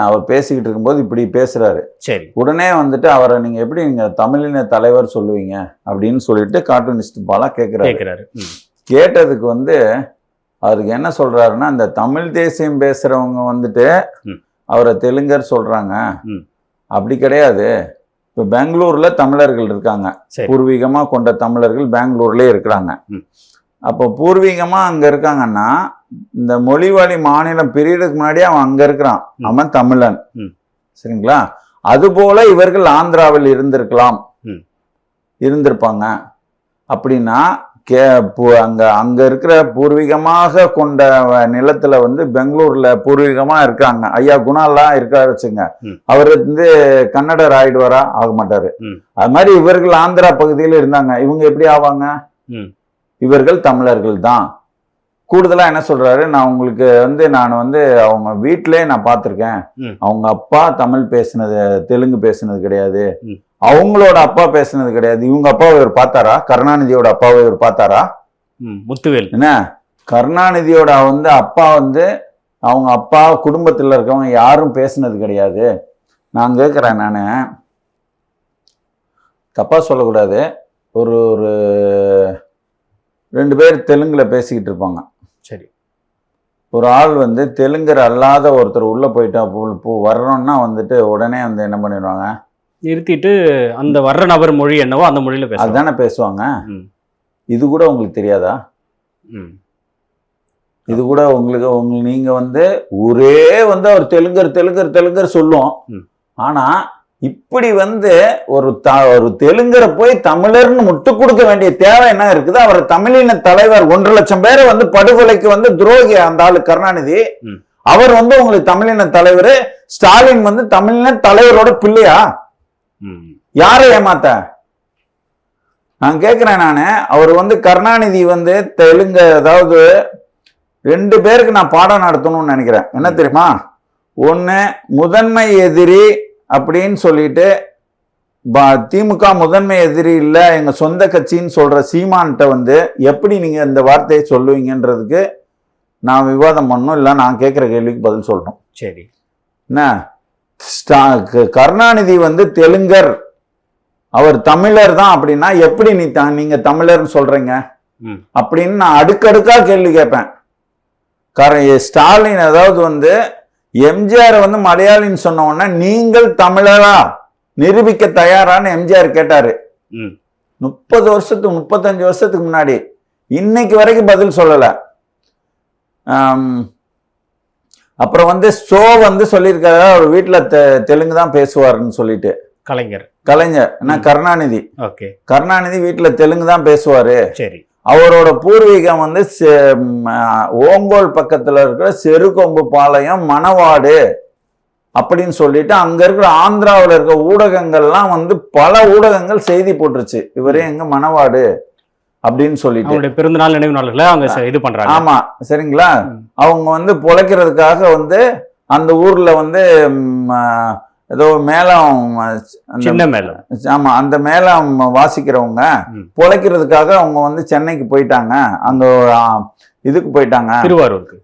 அவர் பேசிக்கிட்டு இருக்கும்போது இப்படி பேசுறாரு. சரி, உடனே அவரை நீங்க எப்படி நீங்க தமிழின தலைவர் சொல்லுவீங்க அப்படின்னு சொல்லிட்டு கார்ட்டூனிஸ்ட் பாலா கேட்கிறாரு. கேட்டதுக்கு அவருக்கு என்ன சொல்றாருன்னா, இந்த தமிழ் தேசியம் பேசுறவங்க அவரை தெலுங்கர் சொல்றாங்க, அப்படி கிடையாது. இப்ப பெங்களூர்ல தமிழர்கள் இருக்காங்க, பூர்வீகமா கொண்ட தமிழர்கள் பெங்களூர்லயே இருக்கிறாங்க. அப்போ பூர்வீகமா அங்க இருக்காங்கன்னா இந்த மொழிவாளி மாநிலம் பிரியறதுக்கு முன்னாடியே அவன் அங்க இருக்கிறான், அவன் தமிழன். சரிங்களா? அது போல இவர்கள் ஆந்திராவில் இருந்திருப்பாங்க அப்படின்னா அங்க இருக்கிற பூர்வீகமாக கொண்ட நிலத்துல பெங்களூர்ல பூர்வீகமா இருக்காங்க. ஐயா குணாலாம் இருக்காரு வச்சுங்க, அவரு கன்னடர் ஆயிடுவாரா? ஆக மாட்டாரு. அது மாதிரி இவர்கள் ஆந்திரா பகுதியில் இருந்தாங்க, இவங்க எப்படி ஆவாங்க? இவர்கள் தமிழர்கள் தான். கூடுதலா என்ன சொல்றாரு, நான் உங்களுக்கு நான் அவங்க வீட்டிலே நான் பார்த்திருக்கேன், அவங்க அப்பா தெலுங்கு பேசினது கிடையாது, அவங்களோட அப்பா பேசினது கிடையாது. இவங்க அப்பாவை இவர் பார்த்தாரா? கருணாநிதியோட அப்பாவை இவர் பார்த்தாரா? முத்துவேல் என்ன, கருணாநிதியோட அப்பா அவங்க அப்பா குடும்பத்தில் இருக்கவங்க யாரும் பேசினது கிடையாது. நான் கேட்குறேன், நான் தப்பா சொல்லக்கூடாது, ஒரு 2 பேர் தெலுங்குல பேசிக்கிட்டு இருப்பாங்க. சரி, ஒரு ஆள் தெலுங்கர் அல்லாத ஒருத்தர் உள்ள போயிட்டா வர்றோம்னா உடனே என்ன பண்ணிடுவாங்க, நிறுத்திட்டு அந்த வர்ற நபர் மொழி என்னவோ அந்த மொழியில அதுதானே பேசுவாங்க. இது கூட உங்களுக்கு தெரியாதா? இது கூட நீங்க ஒரே அவர் தெலுங்கர் சொல்லும். ஆனா இப்படி ஒரு தெலுங்கரை போய் தமிழர்னு முட்டு கொடுக்க வேண்டிய தேவை என்ன இருக்குது? அவர் தமிழின தலைவர் 1.5 லட்சம் பேரை படுகொலைக்கு துரோகி அந்த ஆளு கருணாநிதி. அவர் உங்களுக்கு தமிழின தலைவர். ஸ்டாலின் தமிழின தலைவரோட பிள்ளையா? யாரை ஏமாத்த? நான் கேட்கிறேன், அவர் கருணாநிதி தெலுங்கு, அதாவது 2 பேருக்கு நான் பாடம் நடத்தணும்னு நினைக்கிறேன். என்ன தெரியுமா? ஒண்ணு, முதன்மை எதிரி அப்படின்னு சொல்லிட்டு திமுக முதன்மை எதிரி இல்ல, எங்க சொந்த கட்சின்னு சொல்ற சீமான்கிட்ட எப்படி நீங்க இந்த வார்த்தையை சொல்லுவீங்கன்றதுக்கு நான் விவாதம் பண்ணணும், இல்ல நான் கேட்கிற கேள்விக்கு பதில் சொல்லணும். சரி, என்ன, கருணாநிதி தெலுங்கர், அவர் தமிழர் தான் அப்படின்னா எப்படி நீங்க தமிழர்னு சொல்றீங்க அப்படின்னு நான் அடுக்கடுக்கா கேள்வி கேட்பேன். ஸ்டாலின் அதாவது எம்ஜிஆர் மலையாளின்னு சொன்ன உடனே நீங்கள் தமிழரா நிரூபிக்க தயாரான்னு எம்ஜிஆர் கேட்டாரு. 35 வருஷத்துக்கு முன்னாடி. இன்னைக்கு வரைக்கும் பதில் சொல்லல. அப்புறம் சோ சொல்லியிருக்காரு, அவர் வீட்டுல தெலுங்கு தான் பேசுவாருன்னு சொல்லிட்டு. கலைஞர் என்ன, கருணாநிதி. கருணாநிதி வீட்டுல தெலுங்கு தான் பேசுவாரு. சரி, அவரோட பூர்வீகம் ஓங்கோல் பக்கத்துல இருக்கிற செருகொம்பு பாளையம் மணவாடு அப்படின்னு சொல்லிட்டு அங்க இருக்கிற ஆந்திராவில் இருக்க ஊடகங்கள்லாம் பல ஊடகங்கள் செய்தி போட்டுருச்சு, இவரே எங்க மணவாடு அப்படின்னு சொல்லிட்டு பிறந்தநாள் நினைவு நாள்களை அவங்க இது பண்றாங்க. ஆமா, சரிங்களா? அவங்க பொழைக்கிறதுக்காக அந்த ஊர்ல ஏதோ மேளம் சின்ன மேளம். ஆமா, அந்த மேளம் வாசிக்கிறவங்க பொழைக்கிறதுக்காக அவங்க வந்து சென்னைக்கு போயிட்டாங்க, அங்க இதுக்கு போயிட்டாங்க,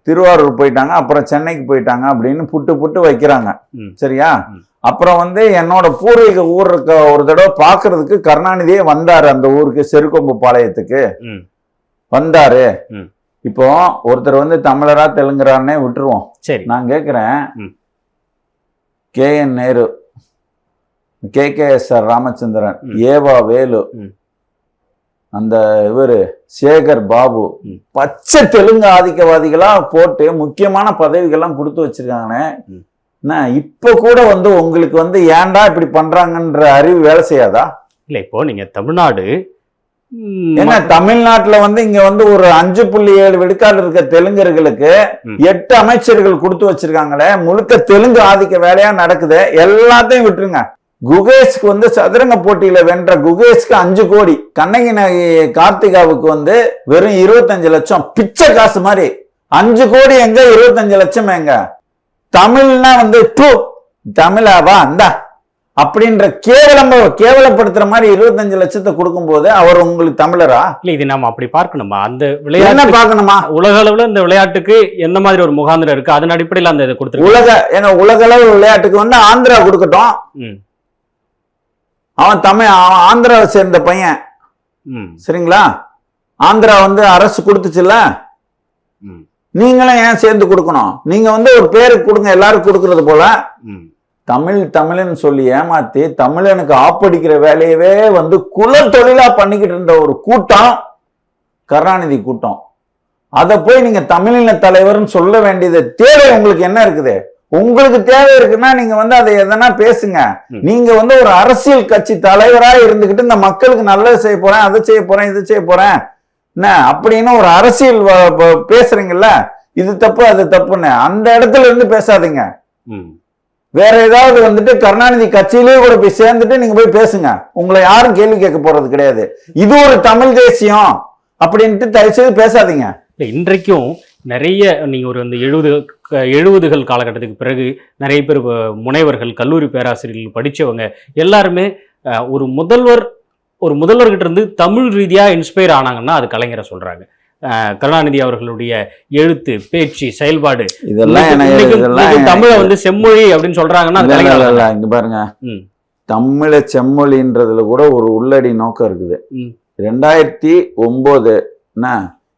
திருவாரூர் போயிட்டாங்க, அப்புறம் சென்னைக்கு போயிட்டாங்க அப்படின்னு புட்டு வைக்கிறாங்க. சரியா? அப்புறம் வந்து என்னோட பூர்வீக ஊருக்கு ஒரு தடவை பாக்குறதுக்கு கருணாநிதியே வந்தாரு, அந்த ஊருக்கு செருக்கொம்பு பாளையத்துக்கு வந்தாரு. இப்போ ஒருத்தர் வந்து தமிழரா தெலுங்குறான்னே விட்டுருவோம். நான் கேக்குறேன், KN நேரு, KKSR ராமச்சந்திரன், ஏவா வேலு, அந்த இவரு சேகர் பாபு, பச்சை தெலுங்கு ஆதிக்கவாதிகளா போட்டு முக்கியமான பதவிகள்லாம் கொடுத்து வச்சிருக்காங்கன்னு, இப்ப கூட வந்து உங்களுக்கு வந்து ஏன்டா இப்படி பண்றாங்கன்ற அறிவு வேலை செய்யாதா? இல்ல, இப்போ நீங்க தமிழ்நாடு ஏன்னா தமிழ்நாட்டுல வந்து இங்க வந்து ஒரு 5.7 விழுக்காடு இருக்க தெலுங்கர்களுக்கு 8 அமைச்சர்கள் கொடுத்து வச்சிருக்காங்களே, முழுக்க தெலுங்கு ஆதிக்க வேலையா நடக்குது. எல்லாத்தையும் விட்டுருங்க. குகேஷ்க்கு வந்து சதுரங்க போட்டியில வென்ற குகேஷ்க்கு 5 கோடி, கண்ணகி கார்த்திகாவுக்கு வந்து வெறும் 25 லட்சம், பிச்சை காசு மாதிரி. 5 கோடி எங்க, 25 லட்சம் எங்க? தமிழ்னா வந்து தமிழாவா அந்த அப்படின்ற கேவலப்படுத்துற மாதிரி 25 லட்சத்தை கொடுக்கும் போது அவர் உங்களுக்கு தமிழரா? இல்ல, இது நம்ம அப்படி பார்க்கணுமா? அந்த விளையாட்டு பார்க்கணுமா? உலக அளவுல இந்த விளையாட்டுக்கு என்ன மாதிரி ஒரு முகாந்திரம் இருக்கு, அதன் அடிப்படையில் அந்த இதை கொடுத்து உலக அளவு விளையாட்டுக்கு வந்து ஆந்திரா கொடுக்கட்டும். அவன் ஆந்திராவை சேர்ந்த பையன். சரிங்களா? ஆந்திரா வந்து அரசு கொடுத்துச்சுல்ல, நீங்களும் ஏன் சேர்ந்து கொடுக்கணும்? நீங்க வந்து ஒரு பேருக்கு கொடுங்க, எல்லாரும் கொடுக்கறது போல. தமிழ்னு சொல்லி ஏமாத்தி தமிழனுக்கு ஆப்படிக்கிற வேலையவே வந்து குல தொழிலா பண்ணிக்கிட்டு இருந்த ஒரு கூட்டம் கருணாநிதி கூட்டம். அதை போய் நீங்க தமிழின தலைவர்னு சொல்ல வேண்டியது தேவை உங்களுக்கு என்ன இருக்குது? உங்களுக்கு தேவை இருக்குன்னா நீங்க வந்து அதை எதனா பேசுங்க. நீங்க வந்து ஒரு அரசியல் கட்சி தலைவரா இருந்துகிட்டு இந்த மக்களுக்கு நல்லது செய்ய போறேன், அதை செய்ய போறேன், இது செய்ய போறேன் என்ன அப்படின்னு ஒரு அரசியல் பேசுறீங்கல்ல, இது தப்பு அது தப்புன்னு அந்த இடத்துல இருந்து பேசாதீங்க. வேற ஏதாவது வந்துட்டு கருணாநிதி கட்சியிலேயே கூட போய் சேர்ந்துட்டு நீங்க போய் பேசுங்க. உங்களை யாரும் கேள்வி கேட்க போறது கிடையாது. இது ஒரு தமிழ் தேசியம் அப்படின்ட்டு தயவுசெய்து பேசாதீங்க. இன்றைக்கும் நிறைய நீங்க ஒரு 70கள் காலகட்டத்துக்கு பிறகு நிறைய பேர் முனைவர்கள், கல்லூரி பேராசிரியர்கள் படிச்சவங்க எல்லாருமே ஒரு முதல்வர்கிட்ட இருந்து தமிழ் ரீதியா இன்ஸ்பயர் ஆனாங்கன்னா அது கலைஞரை சொல்றாங்க. கருணாநிதி அவர்களுடைய எழுத்து, பேச்சு, செயல்பாடு இதெல்லாம் தமிழை வந்து செம்மொழி அப்படின்னு சொல்றாங்கன்னா இங்க பாருங்க, தமிழ செம்மொழின்றதுல கூட ஒரு உள்ளடி நோக்கம் இருக்குது. 2009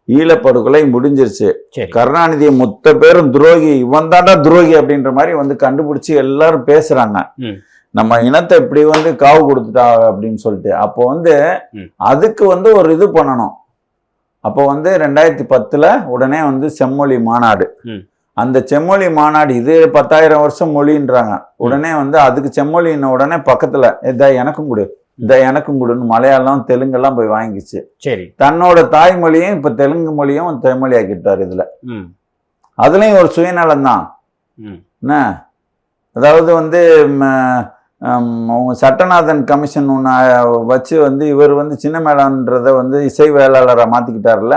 ஈழப்படுகொலை முடிஞ்சிருச்சு. கருணாநிதியை மொத்த பேரும் துரோகி, இவன் தாண்டா துரோகி அப்படின்ற மாதிரி வந்து கண்டுபிடிச்சு எல்லாரும் பேசுறாங்க. நம்ம இனத்தை இப்படி வந்து காவு கொடுத்துட்டா அப்படின்னு சொல்லிட்டு. அப்போ வந்து அதுக்கு வந்து ஒரு இது பண்ணணும். அப்போ வந்து 2010 உடனே வந்து செம்மொழி மாநாடு. அந்த செம்மொழி மாநாடு இது 10,000 வருஷம் மொழின்றாங்க. உடனே வந்து அதுக்கு செம்மொழின்னு உடனே பக்கத்துல எனக்கும் கொடுன்னு மலையாளம் தெலுங்கெல்லாம் போய் வாங்கிச்சு. சரி, தன்னோட தாய்மொழியும் இப்ப தெலுங்கு மொழியும் தமிழ் ஆக்கிட்டாரு. இதுல அதுலயும் ஒரு சுயநலம் தான். என்ன, அதாவது வந்து சட்டநாதன் கமிஷன் ஒன்று வச்சு வந்து இவர் வந்து சின்ன மேளன்றத வந்து இசை வேளாளரை மாத்திக்கிட்டாருல்ல,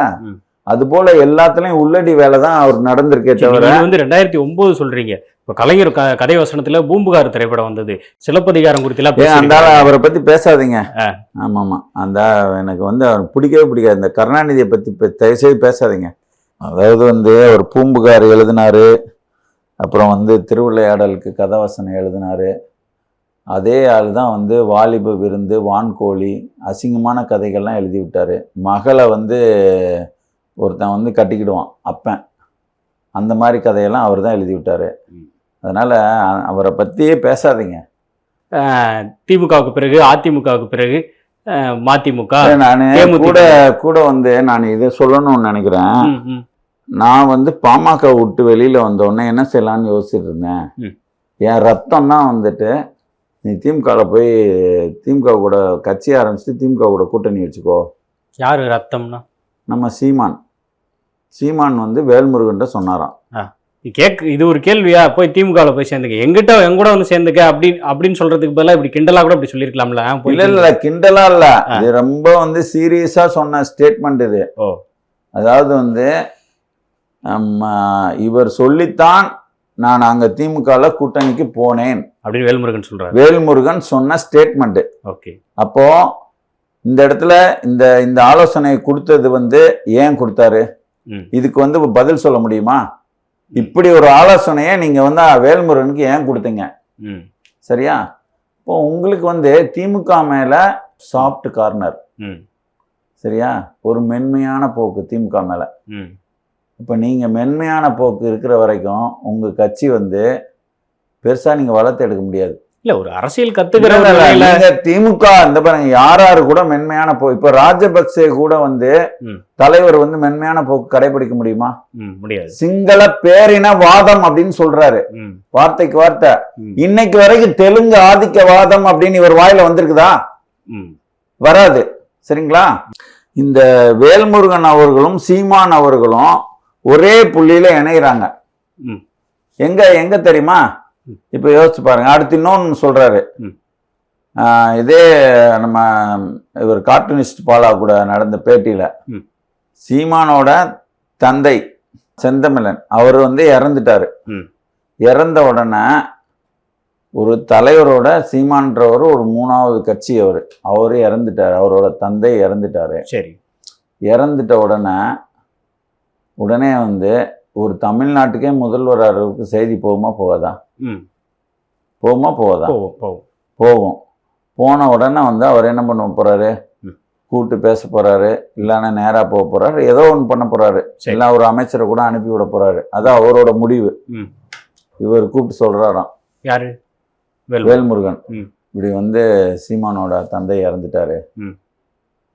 அது போல எல்லாத்துலயும் உள்ளடி வேலை தான் அவர் நடந்திருக்கே தவிர. வந்து 2009 சொல்றீங்க. இப்ப கலைஞர் கதை வசனத்துல பூம்புகார் திரைப்படம் வந்தது, சிலப்பதிகாரம் குறித்து அந்த அவரை பத்தி பேசாதீங்க. ஆமாமா, அந்த எனக்கு வந்து அவர் பிடிக்கவே பிடிக்காது. இந்த கருணாநிதியை பத்தி தயவுசெய்து பேசாதீங்க. அதாவது வந்து அவர் பூம்புகார் எழுதினாரு, அப்புறம் வந்து திருவிளையாடலுக்கு கதாவசனம் எழுதினாரு. அதே ஆள் தான் வந்து வாலிப விருந்து, வான்கோழி, அசிங்கமான கதைகள்லாம் எழுதி விட்டாரு. மகளை வந்து ஒருத்தன் வந்து கட்டிக்கிடுவான் அப்பன், அந்த மாதிரி கதையெல்லாம் அவர் தான் எழுதி விட்டாரு. அதனால அவரை பத்தியே பேசாதீங்க. திமுகவுக்கு பிறகு அதிமுகவுக்கு பிறகு மதிமுக, நான் கூட வந்து நான் இதை சொல்லணும்னு நினைக்கிறேன். நான் வந்து பாமக விட்டு வெளியில வந்தோடனே என்ன செய்யலாம்னு யோசிச்சுட்டு இருந்தேன். என் ரத்தம் தான் வந்துட்டு நீ திமுகவில் போய் திமுக கூட கட்சி ஆரம்பிச்சுட்டு திமுக கூட கூட்டணி வச்சுக்கோ. யாரு ரத்தம்னா? நம்ம சீமான் வந்து வேல்முருகன்ட்ட சொன்னாராம். இது ஒரு கேள்வியா? போய் திமுகவில் போய் சேர்ந்துக்க, எங்கூட வந்து சேர்ந்துக்க அப்படின்னு சொல்றதுக்கு பதிலாக இப்படி கிண்டலா கூட இப்படி சொல்லிருக்கலாம்ல. இல்ல கிண்டலா இல்ல, இது ரொம்ப வந்து சீரியஸா சொன்ன ஸ்டேட்மெண்ட் இது. அதாவது வந்து இவர் சொல்லித்தான் நான் அங்க திமுகல கூட்டணிக்கு போனேன் அப்படின்னு வேல்முருகன் சொல்றாரு. வேல்முருகன் சொன்ன ஸ்டேட்மெண்ட். ஓகே. அப்போ இந்த இடத்துல இந்த இந்த ஆலோசனை கொடுத்தது வந்து ஏன் கொடுத்தாரு? இதுக்கு வந்து பதில் சொல்ல முடியுமா? இப்படி ஒரு ஆலோசனையை நீங்க வந்து வேல்முருகனுக்கு ஏன் கொடுத்தீங்க? சரியா? இப்போ உங்களுக்கு வந்து திமுக மேல சாஃப்ட் கார்னர், சரியா, ஒரு மென்மையான போக்கு திமுக மேல. இப்போ நீங்க மென்மையான போக்கு இருக்கிற வரைக்கும் உங்க கட்சி வந்து பெருசா நீங்க வளர்த்து எடுக்க முடியாது. இல்ல, ஒரு அரசியல் கத்துக்கிற திமுக இந்த பாருங்க, யாராரு கூட மென்மையான போக்கு, இப்ப ராஜபக்சே கூட வந்து தலைவர் வந்து மென்மையான போக்கு கடைபிடிக்க முடியுமா? முடியாது. சிங்கள பேரினவாதம் அப்படின்னு சொல்றாரு, வார்த்தைக்கு வார்த்தை. இன்னைக்கு வரைக்கும் தெலுங்கு ஆதிக்கவாதம் அப்படின்னு இவர் வாயில வந்திருக்குதா? வராது. சரிங்களா? இந்த வேல்முருகன் அவர்களும் சீமான் அவர்களும் ஒரே புள்ளியில இணைகிறாங்க. எங்க எங்க தெரியுமா? இப்ப யோசிச்சு பாருங்க. அடுத்து இன்னொன்னு சொல்றாரு. இதே நம்ம இவர் கார்ட்டூனிஸ்ட் பாலா கூட நடந்த பேட்டியில சீமானோட தந்தை செந்தமிழன் அவர் வந்து இறந்துட்டாரு. இறந்த உடனே ஒரு தலைவரோட சீமான்றவர் ஒரு 3வது கட்சி அவரு இறந்துட்டாரு. அவரோட தந்தை இறந்துட்டாரு. சரி. இறந்துட்ட உடனே வந்து ஒரு தமிழ்நாட்டுக்கே முதல்வர் அளவுக்கு செய்தி போகுமா போகாதா? போகுமா போகாதா? போகும். போன உடனே வந்து அவர் என்ன பண்ண போறாரு? கூப்பிட்டு பேச போறாரு, இல்லைன்னா நேரா போக போறாரு, ஏதோ ஒன்று பண்ண போறாரு, இல்லை ஒரு அமைச்சரை கூட அனுப்பி விட போறாரு. அதான் அவரோட முடிவு. இவர் கூப்பிட்டு சொல்றாராம். யாரு? வேல்முருகன். இப்படி வந்து சீமானோட தந்தை இறந்துட்டாரு,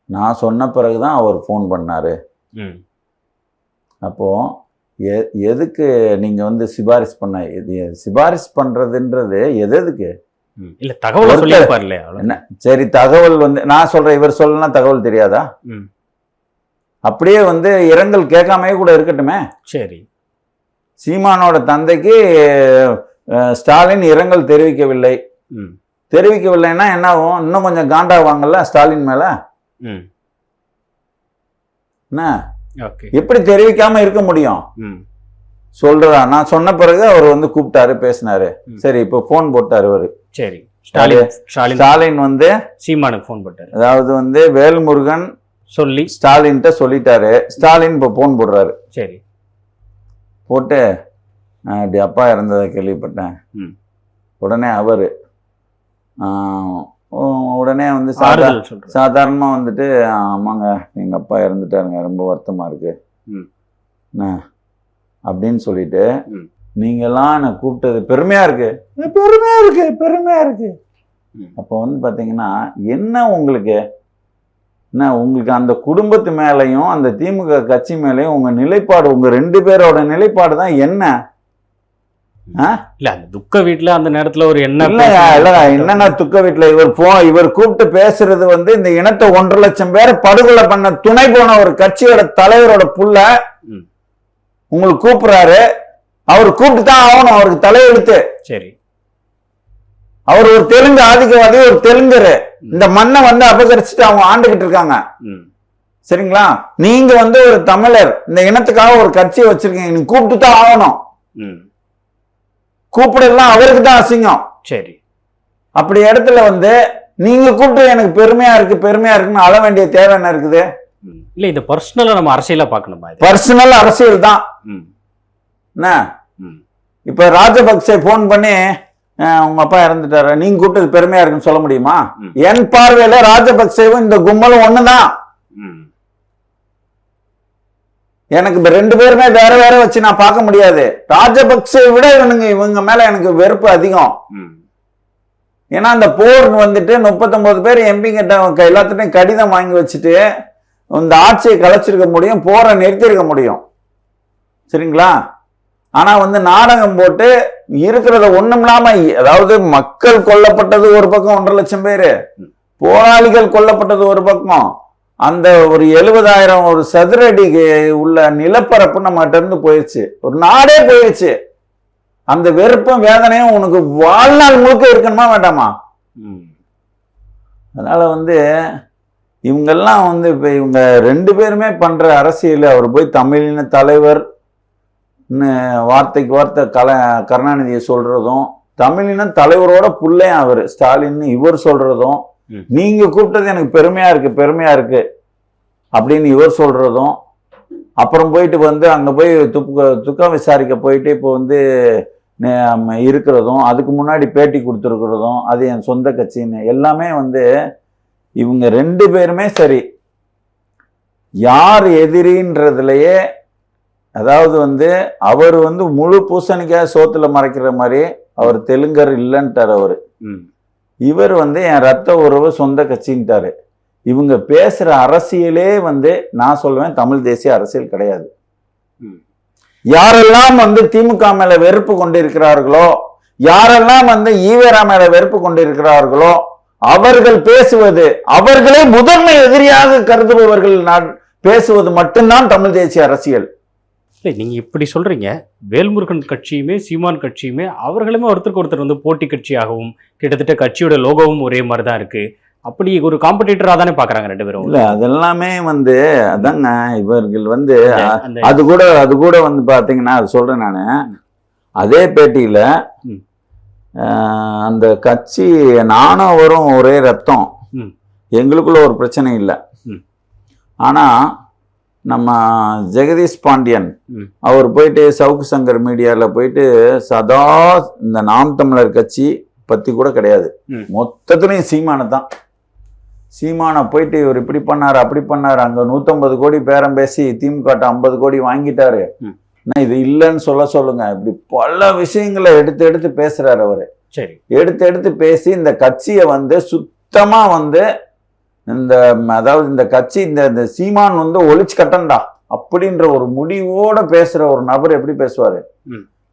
நான் சொன்ன பிறகுதான் அவர் ஃபோன் பண்ணாரு. அப்போ எதுக்கு நீங்க வந்து சிபாரிசு பண்ண? சிபாரிசு பண்றதுன்றது எதுக்கு? இல்ல, தகவல் சொல்லிருப்பார் இல்லையா? என்ன சரி, தகவல் வந்து நான் சொல்றேன், இவர் சொல்லலாம் தகவல் தெரியாதா? அப்படியே வந்து இரங்கல் கேட்காமே கூட இருக்கட்டுமே. சரி. சீமானோட தந்தைக்கு ஸ்டாலின் இரங்கல் தெரிவிக்கவில்லை. தெரிவிக்கவில்லைன்னா என்ன ஆகும்? இன்னும் கொஞ்சம் காண்டாவாங்கல்ல ஸ்டாலின் மேல. என்ன எப்படி தெரிவிக்காம இருக்க முடியும்? சொல்றா, நான் சொன்ன பிறகு அவர் வந்து கூப்பிட்டாரு, பேசினாரு. சரி, இப்போ போன் போட்டாரு அவரு. சரி. ஸ்டாலின் வந்து சீமானுக்கு போன் போட்டாரு. அதாவது வந்து வேல்முருகன் சொல்லி ஸ்டாலின்ட்ட சொல்லிட்டாரு. ஸ்டாலின் இப்போ போன் போடுறாரு. சரி. போட்டு அப்படி அப்பா இறந்ததை கேள்விப்பட்டேன். உடனே அவரு உடனே வந்து சாதாரணமா வந்துட்டு, ஆமாங்க எங்க அப்பா இறந்துட்டாருங்க, ரொம்ப வருத்தமா இருக்கு அப்படின்னு சொல்லிட்டு, நீங்கெல்லாம் என்னை கூப்பிட்டது பெருமையா இருக்கு, பெருமையா இருக்கு, பெருமையா இருக்கு. அப்போ வந்து பாத்தீங்கன்னா என்ன உங்களுக்கு என்ன, உங்களுக்கு அந்த குடும்பத்து மேலையும் அந்த திமுக கட்சி மேலையும் உங்க நிலைப்பாடு, உங்க 2 பேரோட நிலைப்பாடு தான் என்ன? இல்ல, அந்த துக்க வீட்டுல அந்த நேரத்துல ஒரு என்ன என்னன்னா துக்க வீட்டுல இவர் கூப்பிட்டு பேசுறது வந்து இந்த இனத்தை 1.5 லட்சம் பேரை படுகொலை பண்ண துணை போன ஒரு கட்சியோட தலைவரோட புள்ள உங்களுக்கு கூப்பிடுறாரு. அவர் கூப்பிட்டு தான் ஆகணும், அவருக்கு தலையெழுத்து. சரி. அவர் ஒரு தெலுங்கு ஆதிக்கவாதி, ஒரு தெலுங்கரு. இந்த மண்ணை வந்து அபகரிச்சுட்டு அவங்க ஆண்டுகிட்டு இருக்காங்க. சரிங்களா? நீங்க வந்து ஒரு தமிழர், இந்த இனத்துக்காக ஒரு கட்சியை வச்சிருக்கீங்க, நீங்க கூப்பிட்டு தான் ஆகணும். கூப்பிடலாம், அவருக்கு தான் அசிங்கம். சரி. அப்படி இடத்துல வந்து நீங்க கூப்பிட்டு எனக்கு பெருமையா இருக்கு, பெருமையா இருக்குன்னு அழ வேண்டிய தேவை என்ன இருக்குது? இல்ல, இது பர்சனலா நம்ம அரசியலா பார்க்கணுமா? பர்சனல் அரசியல் தான். என்ன இப்ப ராஜபக்சே போன் பண்ணி உங்க அப்பா இறந்துட்டாரு, நீங்க கூப்பிட்டது பெருமையா இருக்குன்னு சொல்ல முடியுமா? என் பார்வையில ராஜபக்சேவும் இந்த கும்பலும் ஒண்ணுதான். எனக்கு 2 பேருமே வேற வேற வச்சு நான் பார்க்க முடியாது. ராஜபக்சே விட இவங்க மேல எனக்கு வெறுப்பு அதிகம். ஏன்னா அந்த போர் வந்துட்டு 39 பேர் எம்பி கிட்ட எல்லாத்துட்டையும் கடிதம் வாங்கி வச்சுட்டு இந்த ஆட்சியை கலைச்சிருக்க முடியும், போரை நிறுத்திருக்க முடியும். சரிங்களா? ஆனா வந்து நாடகம் போட்டு இருக்கிறத ஒண்ணும் இல்லாம, அதாவது மக்கள் கொல்லப்பட்டது ஒரு பக்கம் 1.5 லட்சம் பேரு, போராளிகள் கொல்லப்பட்டது ஒரு பக்கம், அந்த ஒரு 70,000 ஒரு சதுரடி உள்ள நிலப்பரப்பு நம்மகிட்ட இருந்து போயிடுச்சு, ஒரு நாடே போயிடுச்சு. அந்த வெறுப்பும் வேதனையும் உனக்கு வாழ்நாள் முழுக்க இருக்கணுமா வேண்டாமா? அதனால வந்து இவங்கெல்லாம் வந்து இப்ப இவங்க 2 பேருமே பண்ற அரசியல், அவர் போய் தமிழின தலைவர் வார்த்தைக்கு வார்த்தை கருணாநிதியை சொல்றதும், தமிழின தலைவரோட புள்ளையும் அவர் ஸ்டாலின் இவர் சொல்றதும், நீங்க கூப்பிட்டது எனக்கு பெருமையா இருக்கு அப்படின்னு இவர் சொல்றதும், அப்புறம் போயிட்டு வந்து அங்க போய் துக்கம் விசாரிக்க போயிட்டு இப்போ வந்து இருக்கிறதும், அதுக்கு முன்னாடி பேட்டி கொடுத்துருக்கிறதும், அது என் சொந்த கட்சின்னு எல்லாமே வந்து இவங்க 2 பேருமே சரி யார் எதிரின்றதுலயே, அதாவது வந்து அவர் வந்து முழு பூசணிக்காய் சோத்துல மறைக்கிற மாதிரி அவர் தெலுங்கர் இல்லைன்ட்டார் அவரு. இவர் வந்து என் ரத்த உறவு சொந்த கட்சின்ட்டாரு. இவங்க பேசுற அரசியலே வந்து நான் சொல்லுவேன் தமிழ் தேசிய அரசியல் கிடையாது. யாரெல்லாம் வந்து திமுக மேல வெறுப்பு கொண்டிருக்கிறார்களோ, யாரெல்லாம் வந்து ஈவேரா மேல வெறுப்பு கொண்டிருக்கிறார்களோ, அவர்கள் பேசுவது, அவர்களே முதன்மை எதிரியாக கருதுபவர்கள் பேசுவது மட்டும்தான் தமிழ் தேசிய அரசியல். இல்லை, நீங்க இப்படி சொல்றீங்க. வேல்முருகன் கட்சியுமே சீமான் கட்சியுமே அவர்களுமே ஒருத்தருக்கு ஒருத்தர் வந்து போட்டி கட்சியாகவும், கிட்டத்தட்ட கட்சியோட லோகோவும் ஒரே மாதிரி தான் இருக்கு. அப்படி ஒரு காம்படிட்டரா தானே பாக்குறாங்க 2 பேரும். இல்ல, அதெல்லாமே வந்து அதாங்க இவர்கள் வந்து அது கூட வந்து பாத்தீங்கன்னா, அது சொல்றேன் நானு. அதே பேட்டியில அந்த கட்சி நானும் அவரும் ஒரே ரத்தம், எங்களுக்குள்ள ஒரு பிரச்சனை இல்லை. ஆனா நம்ம ஜெகதீஷ் பாண்டியன் அவர் போயிட்டு சவுக்கு சங்கர் மீடியாவில் போயிட்டு சதா இந்த நாம் தமிழர் கட்சி பத்தி கூட கிடையாது, மொத்தத்துலையும் சீமானை தான். சீமானை போயிட்டு இவர் இப்படி பண்ணாரு அப்படி பண்ணாரு, அங்க 150 கோடி பேரம் பேசி திமுக 50 கோடி வாங்கிட்டாரு, இது இல்லைன்னு சொல்லுங்க, இப்படி பல விஷயங்களை எடுத்து பேசுறாரு அவரு. சரி, எடுத்து பேசி இந்த கட்சியை வந்து சுத்தமா வந்து அதாவது இந்த கட்சி இந்த சீமான் வந்து ஒழிச்சு கட்டண்டா அப்படின்ற ஒரு முடிவோட பேசுற ஒரு நபர் எப்படி பேசுவாரு?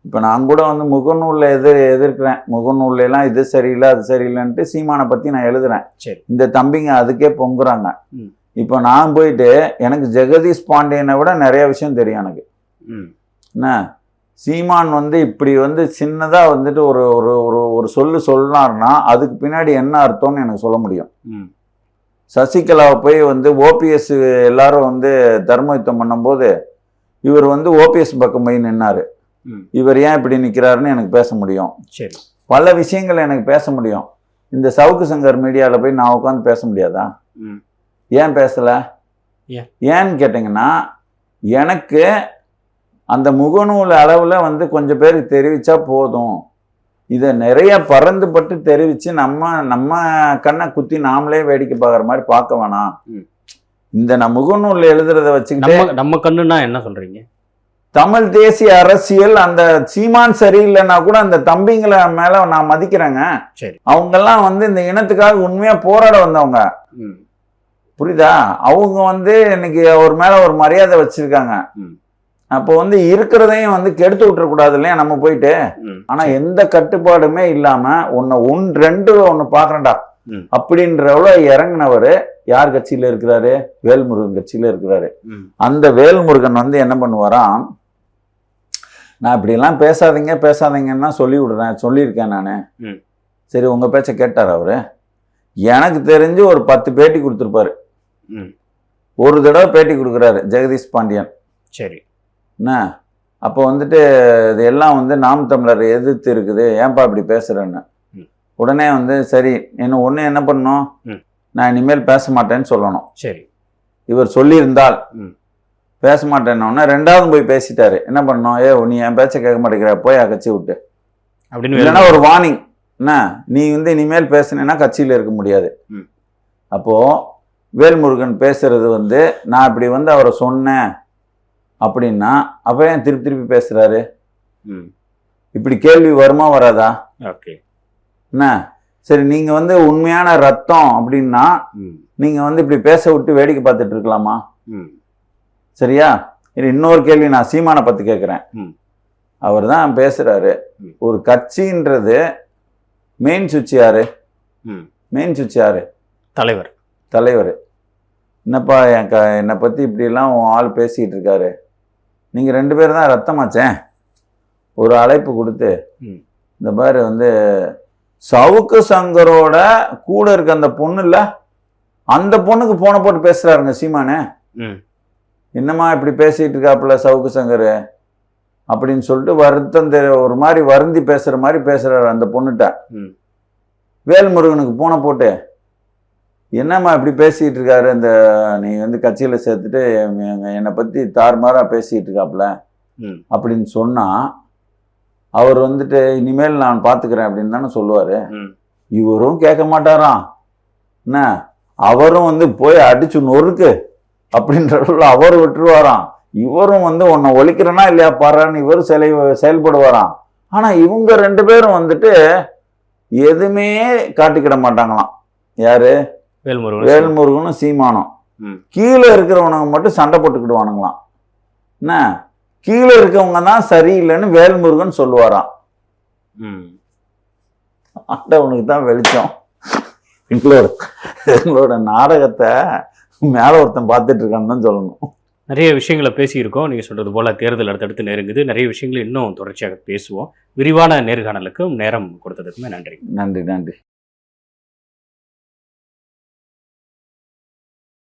இப்ப நான் கூட வந்து முகநூல்ல எதிர்க்கிறேன், முகநூல்ல எல்லாம் இது சரியில்லை அது சரியில்லைன்ட்டு சீமானை பத்தி நான் எழுதுறேன். இந்த தம்பிங்க அதுக்கே பொங்குறாங்க. இப்ப நான் போயிட்டு எனக்கு ஜெகதீஷ் பாண்டியனை விட நிறைய விஷயம் தெரியும் எனக்கு. என்ன சீமான் வந்து இப்படி வந்து சின்னதா வந்துட்டு ஒரு சொல்லாருன்னா அதுக்கு பின்னாடி என்ன அர்த்தம்னு எனக்கு சொல்ல முடியும். சசிகலாவை போய் வந்து ஓபிஎஸ் எல்லாரும் வந்து தர்ம யுத்தம் பண்ணும்போது இவர் வந்து ஓபிஎஸ் பக்கம் போய் நின்னாரு. இவர் ஏன் இப்படி நிக்கிறாருன்னு எனக்கு பேச முடியும். சரி, பல விஷயங்கள் எனக்கு பேச முடியும். இந்த சவுக்கு சங்கர் மீடியாவில் போய் நான் உட்காந்து பேச முடியாதா? ஏன் பேசல? ஏன்னு கேட்டீங்கன்னா, எனக்கு அந்த முகநூல் அளவுல வந்து கொஞ்சம் பேருக்கு தெரிவிச்சா போதும், இதை நிறைய பறந்துபட்டு தெரிவிச்சு நம்ம கண்ணை குத்தி நாமளே வேடிக்கை பார்க்குற மாதிரி பார்க்க வேணாம். இந்த முகநூல்ல எழுதுறத வச்சுக்கிட்டு நம்ம கண்ணுன்னா என்ன சொல்றீங்க? தமிழ் தேசிய அரசியல் அந்த சீமான் சரியில்லைன்னா கூட அந்த தம்பிங்களை மேல நான் மதிக்கிறேங்க. அவங்கெல்லாம் வந்து இந்த இனத்துக்காக உண்மையா போராட வந்தவங்க, புரியுதா? அவங்க வந்து இன்னைக்கு அவர் மேல ஒரு மரியாதை வச்சிருக்காங்க. அப்போ வந்து இருக்கிறதையும் வந்து கெடுத்து விட்டுறக்கூடாது இல்லையா நம்ம போயிட்டு. ஆனா எந்த கட்டுப்பாடுமே இல்லாம ஒன்னு பாக்குறேன்டா அப்படின்றவள இறங்கினவரு யார் கட்சியில இருக்கிறாரு? வேல்முருகன் கட்சியில இருக்கிறாரு. அந்த வேல்முருகன் வந்து என்ன பண்ணுவாராம், நான் இப்படி எல்லாம் பேசாதீங்கன்னா சொல்லியிருக்கேன் நானு. சரி, உங்க பேச்ச கேட்டார் அவரு. எனக்கு தெரிஞ்சு ஒரு 10 பேட்டி கொடுத்துருப்பாரு. ஒரு தடவை பேட்டி கொடுக்குறாரு ஜெகதீஷ் பாண்டியன். சரி, என்ன அப்போ வந்துட்டு இது எல்லாம் வந்து நாம் தமிழர் எதிர்த்து இருக்குது, ஏன்பா இப்படி பேசுறேன்னு. உடனே வந்து சரி ஒன்று என்ன பண்ணணும், நான் இனிமேல் பேச மாட்டேன்னு சொல்லணும். சரி, இவர் சொல்லியிருந்தால் பேச மாட்டேன்னொன்னே 2வது போய் பேசிட்டாரு. என்ன பண்ணணும், நீ என் பேச்ச கேட்க மாட்டேங்கிற, போய் கட்சி விட்டு அப்படின்னு. இல்லைன்னா ஒரு வார்னிங், என்ன நீ வந்து இனிமேல் பேசுனேன்னா கட்சியில் இருக்க முடியாது. அப்போ வேல்முருகன் பேசுறது வந்து நான் இப்படி வந்து அவரை சொன்னேன் அப்படின்னா அப்ப ஏன் திருப்பி பேசுறாரு? இப்படி கேள்வி வருமா வராதா? என்ன சரி, நீங்க வந்து உண்மையான ரத்தம் அப்படின்னா நீங்க வந்து இப்படி பேச விட்டு வேடிக்கை பார்த்துட்டு இருக்கலாமா? சரியா? இன்னொரு கேள்வி நான் சீமானை பத்தி கேட்கிறேன். அவர் தான் பேசுறாரு, ஒரு கட்சின்றது மெயின் சுவிட்ச் யாரு? மெயின் சுவிட்ச் யாரு? தலைவர். என்னப்பா என்னை பத்தி இப்படி எல்லாம் ஆள் பேசிட்டு இருக்காரு, நீங்க 2 பேரும் தான் ரத்தமாச்சேன். ஒரு அழைப்பு கொடுத்து இந்த மாதிரி வந்து சவுக்கு சங்கரோட கூட இருக்க அந்த பொண்ணு இல்ல, அந்த பொண்ணுக்கு போன போட்டு பேசுறாருங்க சீமானு. என்னமா இப்படி பேசிட்டு இருக்காப்புல சவுக்கு சங்கர், அப்படின்னு சொல்லிட்டு வருத்தம் ஒரு மாதிரி வருந்தி பேசுற மாதிரி பேசுறாரு அந்த பொண்ணுகிட்ட. ம். வேல்முருகனுக்கு போன போட்டு என்னம்மா இப்படி பேசிட்டு இருக்காரு, இந்த நீ வந்து கட்சியில சேர்த்துட்டு என்னை பத்தி தாறுமாறா பேசிட்டு இருக்காப்புல ம். அப்படின்னு சொன்னா அவர் வந்துட்டு இனிமேல் நான் பாத்துக்கிறேன் அப்படின்னு தானே சொல்லுவாரு. ம். இவரும் கேட்க மாட்டாராம். என்ன அவரும் வந்து போய் அடிச்சு நொறுக்கு அப்படின்ற அவர் விட்டுருவாராம். இவரும் வந்து உன்னை ஒழிக்கிறனா இல்லையா பாறான்னு இவரும் செயல்படுவாராம். ஆனா இவங்க 2 பேரும் வந்துட்டு எதுவுமே காட்டிக்கிட மாட்டாங்களாம். யாரு? வேல்முருகன். வேல்முருகனும் சீமானும். ம். கீழே இருக்கிறவனுங்க மட்டும் சண்டை போட்டுக்கிடுவானுங்களாம். என்ன கீழே இருக்கவங்க தான் சரியில்லைன்னு வேல்முருகன் சொல்லுவாராம். ம். ஆண்டவனுக்கு தான் வெளிச்சம். எங்களோட நாடகத்தை மேல ஒருத்தன் பார்த்துட்டு இருக்கான்னு தான் சொல்லணும். நிறைய விஷயங்களை பேசியிருக்கோம். நீங்கள் சொல்கிறது போல் தேர்தல் அடுத்தடுத்து நெருங்குது. நிறைய விஷயங்கள் இன்னும் தொடர்ச்சியாக பேசுவோம். விரிவான நேர்காணலுக்கும் நேரம் கொடுத்ததுக்குமே நன்றி. நன்றி.